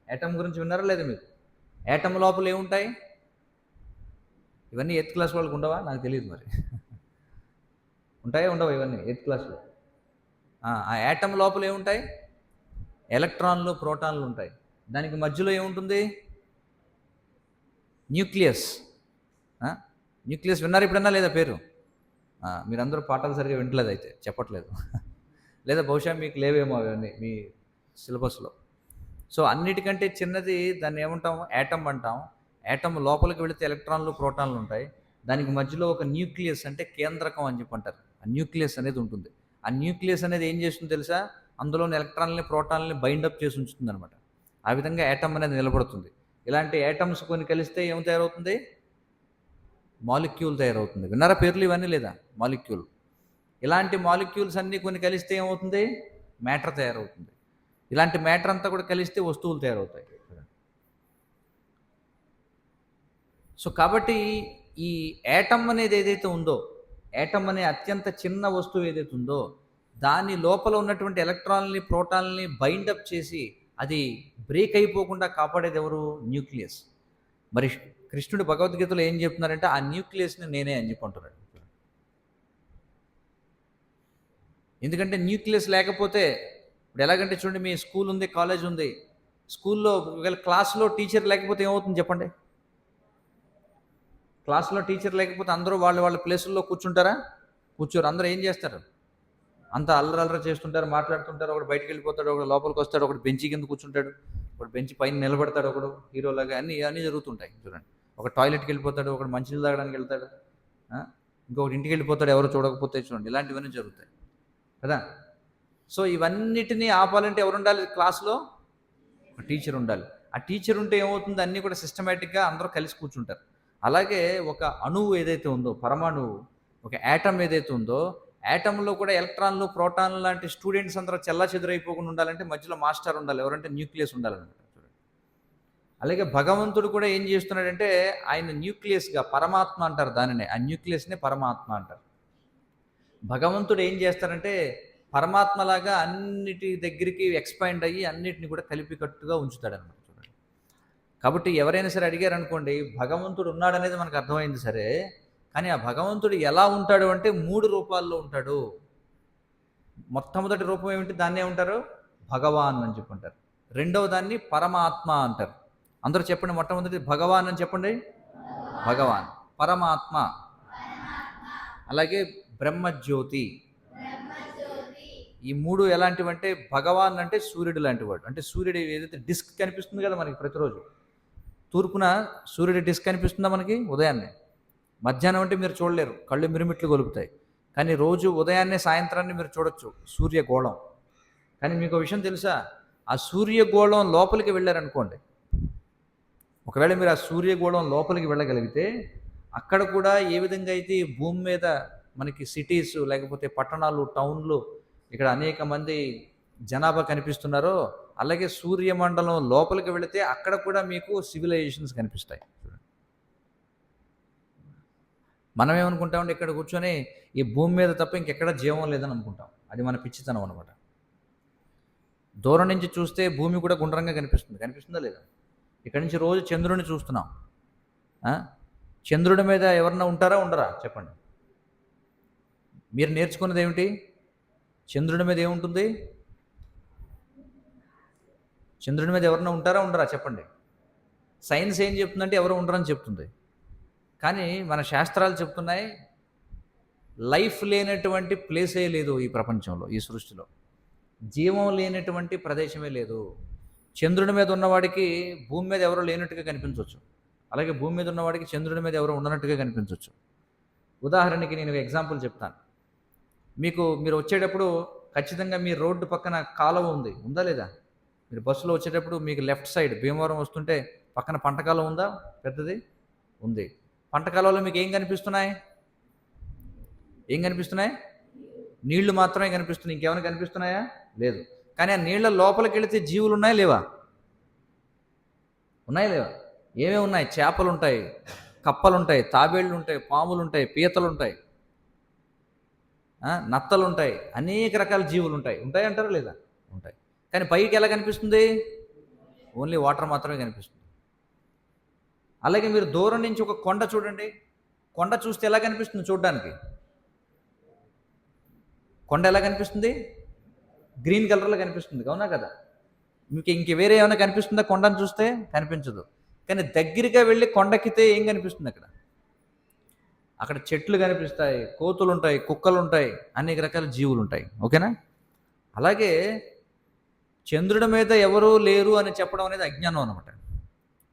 యాటమ్ గురించి విన్నారా లేదా మీరు? యాటమ్ లోపల ఏముంటాయి? ఇవన్నీ 8th క్లాస్ వాళ్ళకి ఉండవా? నాకు తెలియదు మరి. ఉంటాయా ఉండవా ఇవన్నీ 8th క్లాస్లో? ఆ యాటమ్ లోపల ఏముంటాయి? ఎలక్ట్రాన్లు, ప్రోటాన్లు ఉంటాయి. దానికి మధ్యలో ఏముంటుంది? న్యూక్లియస్. న్యూక్లియస్ విన్నారు ఎప్పుడన్నా లేదా పేరు? మీరందరూ పాఠాలు సరిగ్గా వింటలేదు అయితే, చెప్పట్లేదు. లేదా బహుశా మీకు లేవేమో అవన్నీ మీ సిలబస్లో. సో అన్నిటికంటే చిన్నది దాన్ని ఏమంటాం? యాటమ్ అంటాం. యాటమ్ లోపలికి వెళితే ఎలక్ట్రాన్లు, ప్రోటాన్లు ఉంటాయి. దానికి మధ్యలో ఒక న్యూక్లియస్ అంటే కేంద్రకం అని చెప్పి అంటారు. ఆ న్యూక్లియస్ అనేది ఉంటుంది. ఆ న్యూక్లియస్ అనేది ఏం చేస్తుందో తెలుసా? అందులోని ఎలక్ట్రాన్లని, ప్రోటాన్లని బైండప్ చేసి ఉంచుతుంది అనమాట. ఆ విధంగా యాటమ్ అనేది నిలబడుతుంది. ఇలాంటి యాటమ్స్ కొన్ని కలిస్తే ఏం తయారవుతుంది? మాలిక్యూల్ తయారవుతుంది. విన్నారా పేర్లు ఇవన్నీ లేదా? మాలిక్యూల్. ఇలాంటి మాలిక్యూల్స్ అన్నీ కొన్ని కలిస్తే ఏమవుతుంది? మ్యాటర్ తయారవుతుంది. ఇలాంటి మ్యాటర్ అంతా కూడా కలిస్తే వస్తువులు తయారవుతాయి. సో కాబట్టి ఈ యాటమ్ అనేది ఏదైతే ఉందో, యాటమ్ అనే అత్యంత చిన్న వస్తువు ఏదైతే ఉందో, దాని లోపల ఉన్నటువంటి ఎలక్ట్రాన్ని, ప్రోటాన్ని బైండప్ చేసి అది బ్రేక్ అయిపోకుండా కాపాడేది ఎవరు? న్యూక్లియస్. మరి కృష్ణుడు భగవద్గీతలో ఏం చెప్తున్నారంటే ఆ న్యూక్లియస్ని నేనే అని చెప్పి అంటున్నాడు. ఎందుకంటే న్యూక్లియస్ లేకపోతే ఇప్పుడు ఎలాగంటే చూడండి, మీ స్కూల్ ఉంది, కాలేజ్ ఉంది, స్కూల్లో ఒకవేళ క్లాస్లో టీచర్ లేకపోతే ఏమవుతుంది చెప్పండి? క్లాస్లో టీచర్ లేకపోతే అందరూ వాళ్ళ ప్లేసుల్లో కూర్చుంటారా? కూర్చోరు. అందరూ ఏం చేస్తారు? అంతా అల్లరల్లర చేస్తుంటారు, మాట్లాడుతుంటారు. ఒకడు బయటికి వెళ్ళిపోతాడు, ఒకడు లోపలికి వస్తాడు, ఒకడు బెంచి కింద కూర్చుంటాడు, ఒకడు బెంచి పైన నిలబడతాడు, ఒకడు హీరోలాగా అన్నీ జరుగుతుంటాయి. చూడండి, ఒక టాయిలెట్కి వెళ్ళిపోతాడు, ఒకడు మంచినీళ్ళు తాగడానికి వెళ్తాడు, ఇంకొకటి ఇంటికి వెళ్ళిపోతాడు ఎవరు చూడకపోతే. చూడండి, ఇలాంటివన్నీ జరుగుతాయి కదా. సో ఇవన్నిటినీ ఆపాలంటే ఎవరు ఉండాలి? క్లాస్లో ఒక టీచర్ ఉండాలి. ఆ టీచర్ ఉంటే ఏమవుతుంది? అన్నీ కూడా సిస్టమేటిక్గా అందరూ కలిసి కూర్చుంటారు. అలాగే ఒక అణువు ఏదైతే ఉందో, పరమాణువు, ఒక యాటమ్ ఏదైతే ఉందో, యాటంలో కూడా ఎలక్ట్రాన్లు, ప్రోటాన్లు లాంటి స్టూడెంట్స్ అందరూ చెల్లా చెదురైపోకుండా ఉండాలంటే మధ్యలో మాస్టర్ ఉండాలి. ఎవరంటే న్యూక్లియస్ ఉండాలన్నమాట. అలాగే భగవంతుడు కూడా ఏం చేస్తున్నాడంటే ఆయన న్యూక్లియస్గా, పరమాత్మ అంటారు దానినే, ఆ న్యూక్లియస్నే పరమాత్మ అంటారు. భగవంతుడు ఏం చేస్తారంటే పరమాత్మలాగా అన్నిటి దగ్గరికి ఎక్స్పాండ్ అయ్యి అన్నిటిని కూడా కలిపికట్టుగా ఉంచుతాడనమాట. చూడండి, కాబట్టి ఎవరైనా సరే అడిగారు అనుకోండి, భగవంతుడు ఉన్నాడనేది మనకు అర్థమైంది సరే, కానీ ఆ భగవంతుడు ఎలా ఉంటాడు అంటే 3 రూపాల్లో ఉంటాడు. మొట్టమొదటి రూపం ఏమిటి? దాన్ని ఏమంటారు? భగవాన్ అని చెప్పుంటారు. రెండవ దాన్ని పరమాత్మ అంటారు. అందరూ చెప్పండి, మొట్టమొదటి భగవాన్ అని చెప్పండి. భగవాన్. పరమాత్మ, అలాగే బ్రహ్మజ్యోతి. ఈ 3 ఎలాంటివంటే, భగవాన్ అంటే సూర్యుడు లాంటి వాడు. అంటే సూర్యుడు ఏదైతే డిస్క్ కనిపిస్తుంది కదా మనకి ప్రతిరోజు, తూర్పున సూర్యుడి డిస్క్ కనిపిస్తుందా మనకి ఉదయాన్నే? మధ్యాహ్నం అంటే మీరు చూడలేరు, కళ్ళు మిరుమిట్లు గొలుపుతాయి. కానీ రోజు ఉదయాన్నే, సాయంత్రాన్ని మీరు చూడొచ్చు సూర్యగోళం. కానీ మీకు విషయం తెలుసా? ఆ సూర్యగోళం లోపలికి వెళ్ళారనుకోండి, ఒకవేళ మీరు ఆ సూర్యగోళం లోపలికి వెళ్ళగలిగితే, అక్కడ కూడా ఏ విధంగా అయితే ఈ భూమి మీద మనకి సిటీస్, లేకపోతే పట్టణాలు, టౌన్లు, ఇక్కడ అనేక మంది జనాభా కనిపిస్తున్నారో, అలాగే సూర్యమండలం లోపలికి వెళితే అక్కడ కూడా మీకు సివిలైజేషన్స్ కనిపిస్తాయి. మనం ఏమనుకుంటామంటే ఇక్కడ కూర్చొని ఈ భూమి మీద తప్ప ఇంకెక్కడ జీవం లేదని అనుకుంటాం. అది మన పిచ్చితనం అనమాట. దూరం నుంచి చూస్తే భూమి కూడా గుండ్రంగా కనిపిస్తుంది. కనిపిస్తుందా లేదా? ఇక్కడ నుంచి రోజు చంద్రుడిని చూస్తున్నాం. చంద్రుడి మీద ఎవరన్నా ఉంటారా ఉండరా చెప్పండి? మీరు నేర్చుకున్నది ఏమిటి? చంద్రుడి మీద ఏముంటుంది? చంద్రుడి మీద ఎవరైనా ఉంటారా ఉండరా చెప్పండి. సైన్స్ ఏం చెప్తుందంటే ఎవరు ఉండరని చెప్తుంది. కానీ మన శాస్త్రాలు చెప్తున్నాయి లైఫ్ లేనటువంటి ప్లేసే లేదు ఈ ప్రపంచంలో, ఈ సృష్టిలో. జీవం లేనటువంటి ప్రదేశమే లేదు. చంద్రుడి మీద ఉన్నవాడికి భూమి మీద ఎవరో లేనట్టుగా కనిపించవచ్చు. అలాగే భూమి మీద ఉన్నవాడికి చంద్రుడి మీద ఎవరో ఉన్నట్టుగా కనిపించవచ్చు. ఉదాహరణకి నేను ఎగ్జాంపుల్ చెప్తాను. మీరు వచ్చేటప్పుడు ఖచ్చితంగా మీ రోడ్డు పక్కన కాలువ ఉందా లేదా? మీరు బస్సులో వచ్చేటప్పుడు మీకు లెఫ్ట్ సైడ్ భీమవరం వస్తుంటే పక్కన పంట కాలువ ఉందా? పెద్దది ఉంది. పంట కాలువలో మీకు ఏం కనిపిస్తున్నాయి? నీళ్లు మాత్రమే కనిపిస్తున్నాయి. ఇంకేమైనా కనిపిస్తున్నాయా? లేదు. కానీ ఆ నీళ్ళ లోపలికి వెళితే జీవులు ఉన్నాయా లేవా? ఉన్నాయా లేవా? ఏమేమి ఉన్నాయి? చేపలు ఉంటాయి, కప్పలు ఉంటాయి, తాబేళ్ళు ఉంటాయి, పాములు ఉంటాయి, పీతలు ఉంటాయి, నత్తలు ఉంటాయి, అనేక రకాల జీవులు ఉంటాయి అంటారా లేదా? ఉంటాయి. కానీ పైకి ఎలా కనిపిస్తుంది? ఓన్లీ వాటర్ మాత్రమే కనిపిస్తుంది. అలాగే మీరు దూరం నుంచి ఒక కొండ చూడండి. కొండ చూస్తే ఎలా కనిపిస్తుంది? చూడడానికి కొండ ఎలా కనిపిస్తుంది? గ్రీన్ కలర్లో కనిపిస్తుంది, అవునా కదా? ఇంక వేరే ఏమైనా కనిపిస్తుందా? కొండను చూస్తే కనిపించదు. కానీ దగ్గరగా వెళ్ళి కొండెక్కితే ఏం కనిపిస్తుంది? అక్కడ చెట్లు కనిపిస్తాయి, కోతులు ఉంటాయి, కుక్కలు ఉంటాయి, అనేక రకాల జీవులు ఉంటాయి. ఓకేనా? అలాగే చంద్రుడి మీద ఎవరూ లేరు అని చెప్పడం అనేది అజ్ఞానం అనమాట.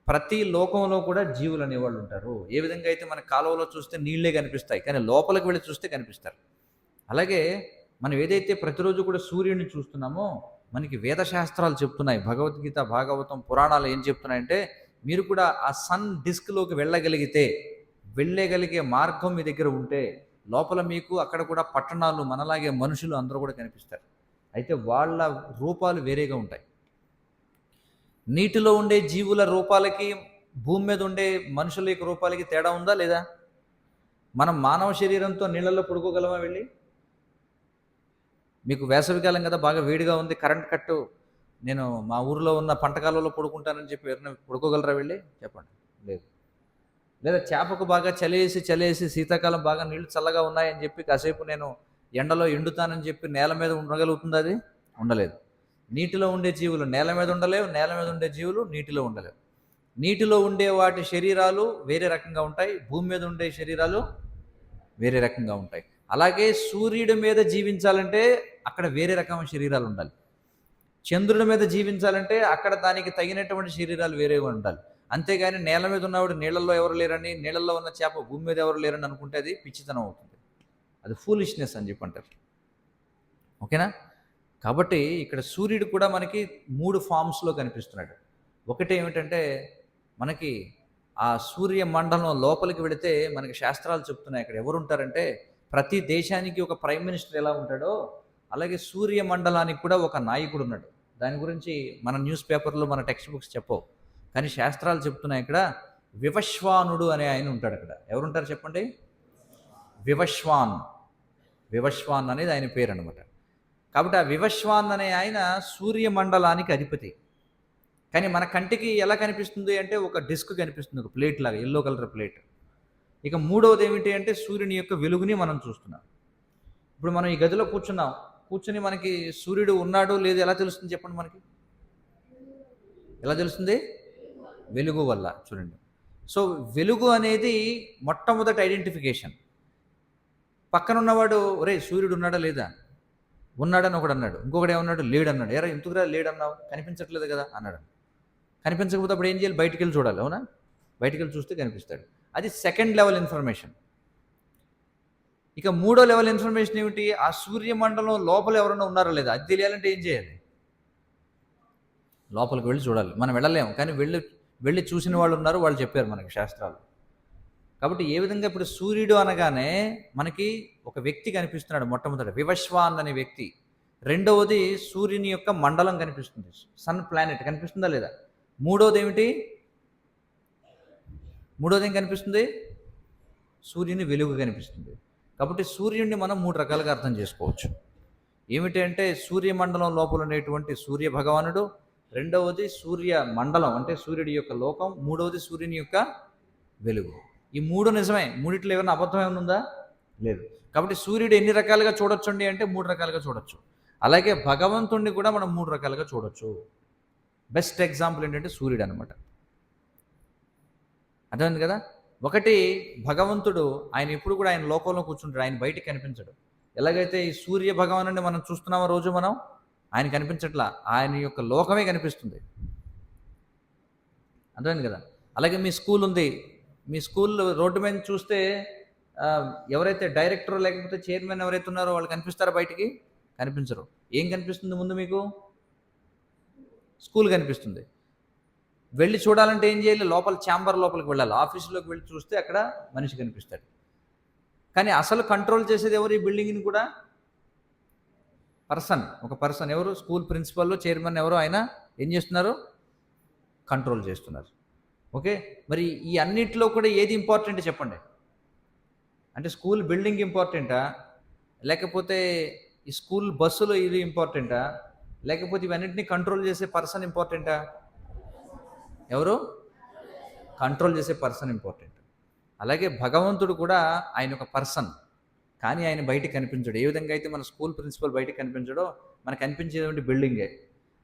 ప్రతి లోకంలో కూడా జీవులు అనేవాళ్ళు ఉంటారు. ఏ విధంగా అయితే మన కాలువలో చూస్తే నీళ్లే కనిపిస్తాయి, కానీ లోపలికి వెళ్ళి చూస్తే కనిపిస్తారు. అలాగే మనం ఏదైతే ప్రతిరోజు కూడా సూర్యుడిని చూస్తున్నామో మనకి వేదశాస్త్రాలు చెప్తున్నాయి, భగవద్గీత, భాగవతం, పురాణాలు ఏం చెప్తున్నాయంటే మీరు కూడా ఆ సన్ డిస్క్లోకి వెళ్ళగలిగే మార్గం మీ దగ్గర ఉంటే లోపల మీకు అక్కడ కూడా పట్టణాలు, మనలాగే మనుషులు అందరూ కూడా కనిపిస్తారు. అయితే వాళ్ళ రూపాలు వేరేగా ఉంటాయి. నీటిలో ఉండే జీవుల రూపాలకి భూమి మీద ఉండే మనుషుల యొక్క రూపాలకి తేడా ఉందా లేదా? మనం మానవ శరీరంతో నీళ్ళల్లో పడుకోగలమా? వెళ్ళి మీకు వేసవికాలం కదా, బాగా వేడిగా ఉంది, కరెంట్ కట్టు, నేను మా ఊరిలో ఉన్న పంటకాలంలో పడుకుంటానని చెప్పి ఎవరైనా పడుకోగలరా? వెళ్ళి చెప్పండి. లేదు. లేదా చేపకు బాగా చలేసి శీతాకాలం బాగా నీళ్లు చల్లగా ఉన్నాయని చెప్పి కాసేపు నేను ఎండలో ఎండుతానని చెప్పి నేల మీద ఉండగలుగుతుంది? అది ఉండలేదు. నీటిలో ఉండే జీవులు నేల మీద ఉండలేవు, నేల మీద ఉండే జీవులు నీటిలో ఉండలేవు. నీటిలో ఉండే వాటి శరీరాలు వేరే రకంగా ఉంటాయి, భూమి మీద ఉండే శరీరాలు వేరే రకంగా ఉంటాయి. అలాగే సూర్యుడి మీద జీవించాలంటే అక్కడ వేరే రకమైన శరీరాలు ఉండాలి. చంద్రుడి మీద జీవించాలంటే అక్కడ దానికి తగినటువంటి శరీరాలు వేరేగా ఉండాలి. అంతేగాని నేల మీద ఉన్నవాడు నీళ్ళల్లో ఎవరు లేరని, నీళ్ళల్లో ఉన్న చేప భూమి మీద ఎవరు లేరని అనుకుంటే అది పిచ్చితనం అవుతుంది, అది ఫూలిష్నెస్ అని చెప్పి అంటారు. ఓకేనా? కాబట్టి ఇక్కడ సూర్యుడు కూడా మనకి 3 ఫామ్స్లో కనిపిస్తున్నాడు. ఒకటి ఏమిటంటే మనకి ఆ సూర్య మండలం లోపలికి వెళితే మనకి శాస్త్రాలు చెప్తున్నాయి అక్కడ ఎవరు ఉంటారంటే ప్రతి దేశానికి ఒక ప్రైమ్ మినిస్టర్ ఎలా ఉంటాడో అలాగే సూర్య మండలానికి కూడా ఒక నాయకుడు ఉన్నాడు. దాని గురించి మన న్యూస్ పేపర్లో, మన టెక్స్ట్ బుక్స్ చెప్పవు, కానీ శాస్త్రాలు చెప్తున్నాయి ఇక్కడ వివశ్వానుడు అనే ఆయన ఉంటాడు. అక్కడ ఎవరుంటారు చెప్పండి? వివశ్వాన్ అనేది ఆయన పేరు అనమాట. కాబట్టి ఆ వివశ్వాన్ అనే ఆయన సూర్యమండలానికి అధిపతి. కానీ మన కంటికి ఎలా కనిపిస్తుంది అంటే ఒక డిస్క్ కనిపిస్తుంది, ఒక ప్లేట్ లాగా, ఎల్లో కలర్ ప్లేట్. ఇక మూడవది ఏమిటి అంటే సూర్యుని యొక్క వెలుగుని మనం చూస్తున్నాం. ఇప్పుడు మనం ఈ గదిలో కూర్చుని మనకి సూర్యుడు ఉన్నాడు లేదు ఎలా తెలుస్తుంది చెప్పండి? మనకి ఎలా తెలుస్తుంది? వెలుగు వల్ల. చూడండి, సో వెలుగు అనేది మొట్టమొదటి ఐడెంటిఫికేషన్. పక్కన ఉన్నవాడు ఒరే సూర్యుడు ఉన్నాడా లేదా, ఉన్నాడని ఒకడు అన్నాడు, ఇంకొకడు ఏమన్నాడు లేడన్నాడు. ఎరా ఎందుకురా లేడన్నావు, కనిపించట్లేదు కదా అన్నాడు. కనిపించకపోతే అప్పుడు ఏం చేయాలి? బయటికి వెళ్ళి చూడాలి, అవునా? బయటికి వెళ్ళి చూస్తే కనిపిస్తాడు. అది సెకండ్ లెవెల్ ఇన్ఫర్మేషన్. ఇక మూడో లెవెల్ ఇన్ఫర్మేషన్ ఏమిటి? ఆ సూర్యమండలం లోపల ఎవరైనా ఉన్నారా లేదా అది తెలియాలంటే ఏం చేయాలి? లోపలికి వెళ్ళి చూడాలి. మనం వెళ్ళలేము, కానీ వెళ్ళి చూసిన వాళ్ళు ఉన్నారు, వాళ్ళు చెప్పారు మనకి శాస్త్రాలు. కాబట్టి ఏ విధంగా ఇప్పుడు సూర్యుడు అనగానే మనకి ఒక వ్యక్తి కనిపిస్తున్నాడు, మొట్టమొదటి వివశ్వాన్ అనే వ్యక్తి. రెండవది సూర్యుని యొక్క మండలం కనిపిస్తుంది, సన్ ప్లానెట్ కనిపిస్తుందా లేదా? మూడవది ఏమిటి? మూడవది ఏం కనిపిస్తుంది? సూర్యుని వెలుగు కనిపిస్తుంది. కాబట్టి సూర్యుడిని మనం 3 రకాలుగా అర్థం చేసుకోవచ్చు. ఏమిటి అంటే సూర్యమండలం లోపల ఉండేటువంటి సూర్య భగవానుడు, రెండవది సూర్య మండలం అంటే సూర్యుడి యొక్క లోకం, మూడవది సూర్యుని యొక్క వెలుగు. ఈ 3 నిజమే. మూడిట్లో ఏమైనా అబద్ధం ఏమైనా ఉందా? లేదు. కాబట్టి సూర్యుడు ఎన్ని రకాలుగా చూడొచ్చండి అంటే 3 రకాలుగా చూడొచ్చు. అలాగే భగవంతుణ్ణి కూడా మనం 3 రకాలుగా చూడొచ్చు. బెస్ట్ ఎగ్జాంపుల్ ఏంటంటే సూర్యుడు అనమాట. అర్థమైంది కదా. ఒకటి, భగవంతుడు ఆయన ఎప్పుడు కూడా ఆయన లోకంలో కూర్చుంటాడు, ఆయన బయటికి కనిపించడు. ఎలాగైతే ఈ సూర్య భగవానుడిని మనం చూస్తున్నామో రోజు మనం, ఆయన కనిపించట్లా, ఆయన యొక్క లోకమే కనిపిస్తుంది. అర్థమైంది కదా. అలాగే మీ స్కూల్ ఉంది, మీ స్కూల్ రోడ్డు మీద చూస్తే ఎవరైతే డైరెక్టర్ లేకపోతే చైర్మన్ ఎవరైతే ఉన్నారో వాళ్ళు కనిపిస్తారా బయటికి? కనిపించరు. ఏం కనిపిస్తుంది ముందు మీకు? స్కూల్ కనిపిస్తుంది. వెళ్ళి చూడాలంటే ఏం చేయాలి? లోపల ఛాంబర్ లోపలికి వెళ్ళాలి. ఆఫీసులోకి వెళ్ళి చూస్తే అక్కడ మనిషి కనిపిస్తాడు. కానీ అసలు కంట్రోల్ చేసేది ఎవరు ఈ బిల్డింగ్ని కూడా? పర్సన్, ఒక పర్సన్. ఎవరు? స్కూల్ ప్రిన్సిపల్, చైర్మన్ ఎవరు, ఆయన ఏం చేస్తున్నారు? కంట్రోల్ చేస్తున్నారు. ఓకే, మరి ఈ అన్నిట్లో కూడా ఏది ఇంపార్టెంట్ చెప్పండి? అంటే స్కూల్ బిల్డింగ్ ఇంపార్టెంటా, లేకపోతే ఈ స్కూల్ బస్సులో ఇది ఇంపార్టెంటా, లేకపోతే ఇవన్నింటినీ కంట్రోల్ చేసే పర్సన్ ఇంపార్టెంటా? ఎవరు? కంట్రోల్ చేసే పర్సన్ ఇంపార్టెంట్. అలాగే భగవంతుడు కూడా ఆయన ఒక పర్సన్, కానీ ఆయన బయటికి కనిపించడు. ఏ విధంగా అయితే మన స్కూల్ ప్రిన్సిపల్ బయటికి కనిపించడో మనకు కనిపించేటువంటి బిల్డింగే,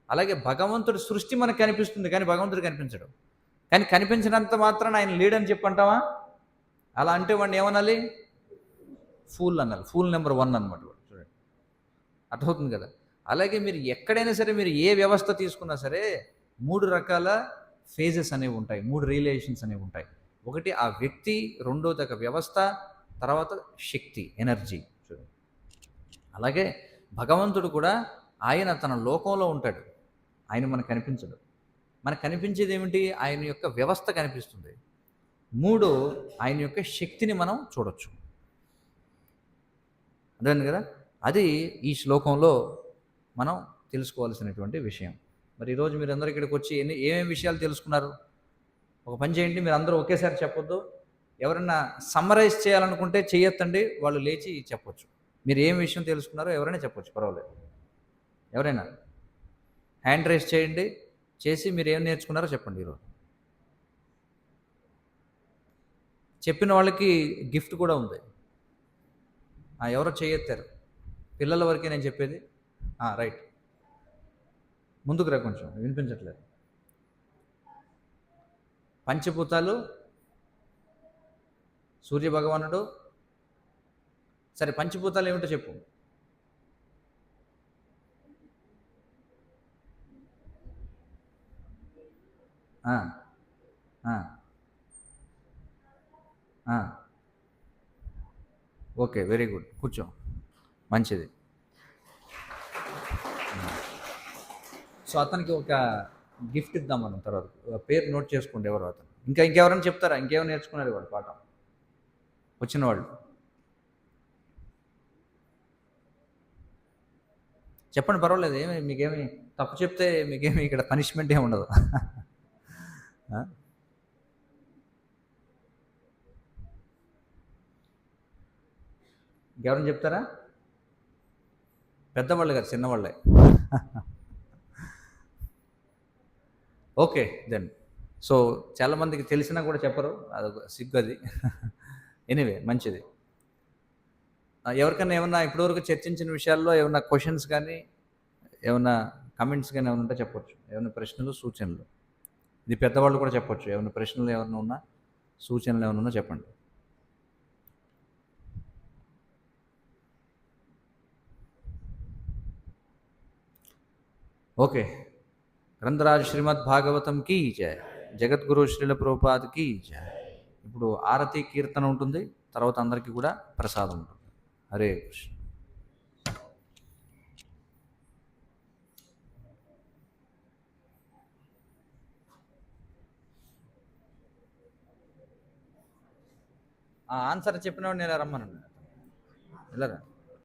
అలాగే భగవంతుడి సృష్టి మనకు కనిపిస్తుంది కానీ భగవంతుడు కనిపించడు. కానీ కనిపించినంత మాత్రాన ఆయన లీడని చెప్పంటావా? అలా అంటే వాడిని ఏమనాలి? ఫూల్ అనాలి. ఫూల్ నెంబర్ 1 అనమాట వాడు. చూడండి, అర్థమవుతుంది కదా. అలాగే మీరు ఎక్కడైనా సరే, మీరు ఏ వ్యవస్థ తీసుకున్నా సరే 3 రకాల ఫేజెస్ అనేవి ఉంటాయి, 3 రిలేషన్స్ అనేవి ఉంటాయి. ఒకటి ఆ వ్యక్తి, రెండోది ఒక వ్యవస్థ, తర్వాత శక్తి, ఎనర్జీ. చూడండి, అలాగే భగవంతుడు కూడా ఆయన తన లోకంలో ఉంటాడు, ఆయన మనకు కనిపించడు. మనకు కనిపించేది ఏమిటి? ఆయన యొక్క వ్యవస్థ కనిపిస్తుంది. 3, ఆయన యొక్క శక్తిని మనం చూడొచ్చు. అర్థమైంది కదా. అది ఈ శ్లోకంలో మనం తెలుసుకోవాల్సినటువంటి విషయం. మరి ఈరోజు మీరు అందరూ ఇక్కడికి వచ్చి ఏమేమి విషయాలు తెలుసుకున్నారు? ఒక పని చేయండి, మీరు అందరూ ఒకేసారి చెప్పొద్దు. ఎవరైనా సమ్మరైజ్ చేయాలనుకుంటే చెయ్యొద్దండి, వాళ్ళు లేచి చెప్పొచ్చు. మీరు ఏం విషయం తెలుసుకున్నారో ఎవరైనా చెప్పొచ్చు, పర్వాలేదు. ఎవరైనా హ్యాండ్ రైజ్ చేయండి, చేసి మీరు ఏం నేర్చుకున్నారో చెప్పండి. ఈరోజు చెప్పిన వాళ్ళకి గిఫ్ట్ కూడా ఉంది. ఎవరో చేయెత్తారు, పిల్లల వరకే నేను చెప్పేది. రైట్, ముందుకు రా, కొంచెం వినిపించట్లేదు. పంచభూతాలు, సూర్యభగవానుడు. సరే, పంచభూతాలు ఏమిటో చెప్పు. ఓకే, వెరీ గుడ్, కూర్చో, మంచిది. సో అతనికి ఒక గిఫ్ట్ ఇద్దాం మనం తర్వాత. పేరు నోట్ చేసుకోండి ఎవరు అతను. ఇంకెవరైనా చెప్తారా? ఇంకేమైనా నేర్చుకున్నారు వాళ్ళు పాఠం వచ్చిన వాళ్ళు? చెప్పండి, పర్వాలేదు. మీకేమి తప్పు చెప్తే మీకేమి ఇక్కడ పనిష్మెంట్ ఏమి ఉండదు. ఇంకెవరైనా చెప్తారా? పెద్దవాళ్ళు గారు, చిన్నవాళ్ళే. Okay then. సో చాలామందికి తెలిసినా కూడా చెప్పరు, అదొక సిగ్గు అది. ఎనీవే, మంచిది. ఎవరికైనా ఏమన్నా ఇప్పటివరకు చర్చించిన విషయాల్లో ఏమన్నా క్వశ్చన్స్ కానీ, ఏమన్నా కమెంట్స్ కానీ ఏమైనా ఉంటే చెప్పొచ్చు. ఏమైనా ప్రశ్నలు, సూచనలు. ఇది పెద్దవాళ్ళు కూడా చెప్పొచ్చు. ఏమైనా ప్రశ్నలు ఏమైనా ఉన్నా, సూచనలు ఏమైనా ఉన్నా చెప్పండి. ఓకే, గ్రంథరాజ్ శ్రీమద్ భాగవతం కీ జయ, జగద్గురు శ్రీల ప్రభుపాద్ కీ జయ. ఇప్పుడు ఆరతి కీర్తన ఉంటుంది, తర్వాత అందరికీ కూడా ప్రసాదం ఉంటుంది. హరే కృష్ణ. ఆన్సర్ చెప్పినవాడు నేను రమ్మను, వెళ్ళరా.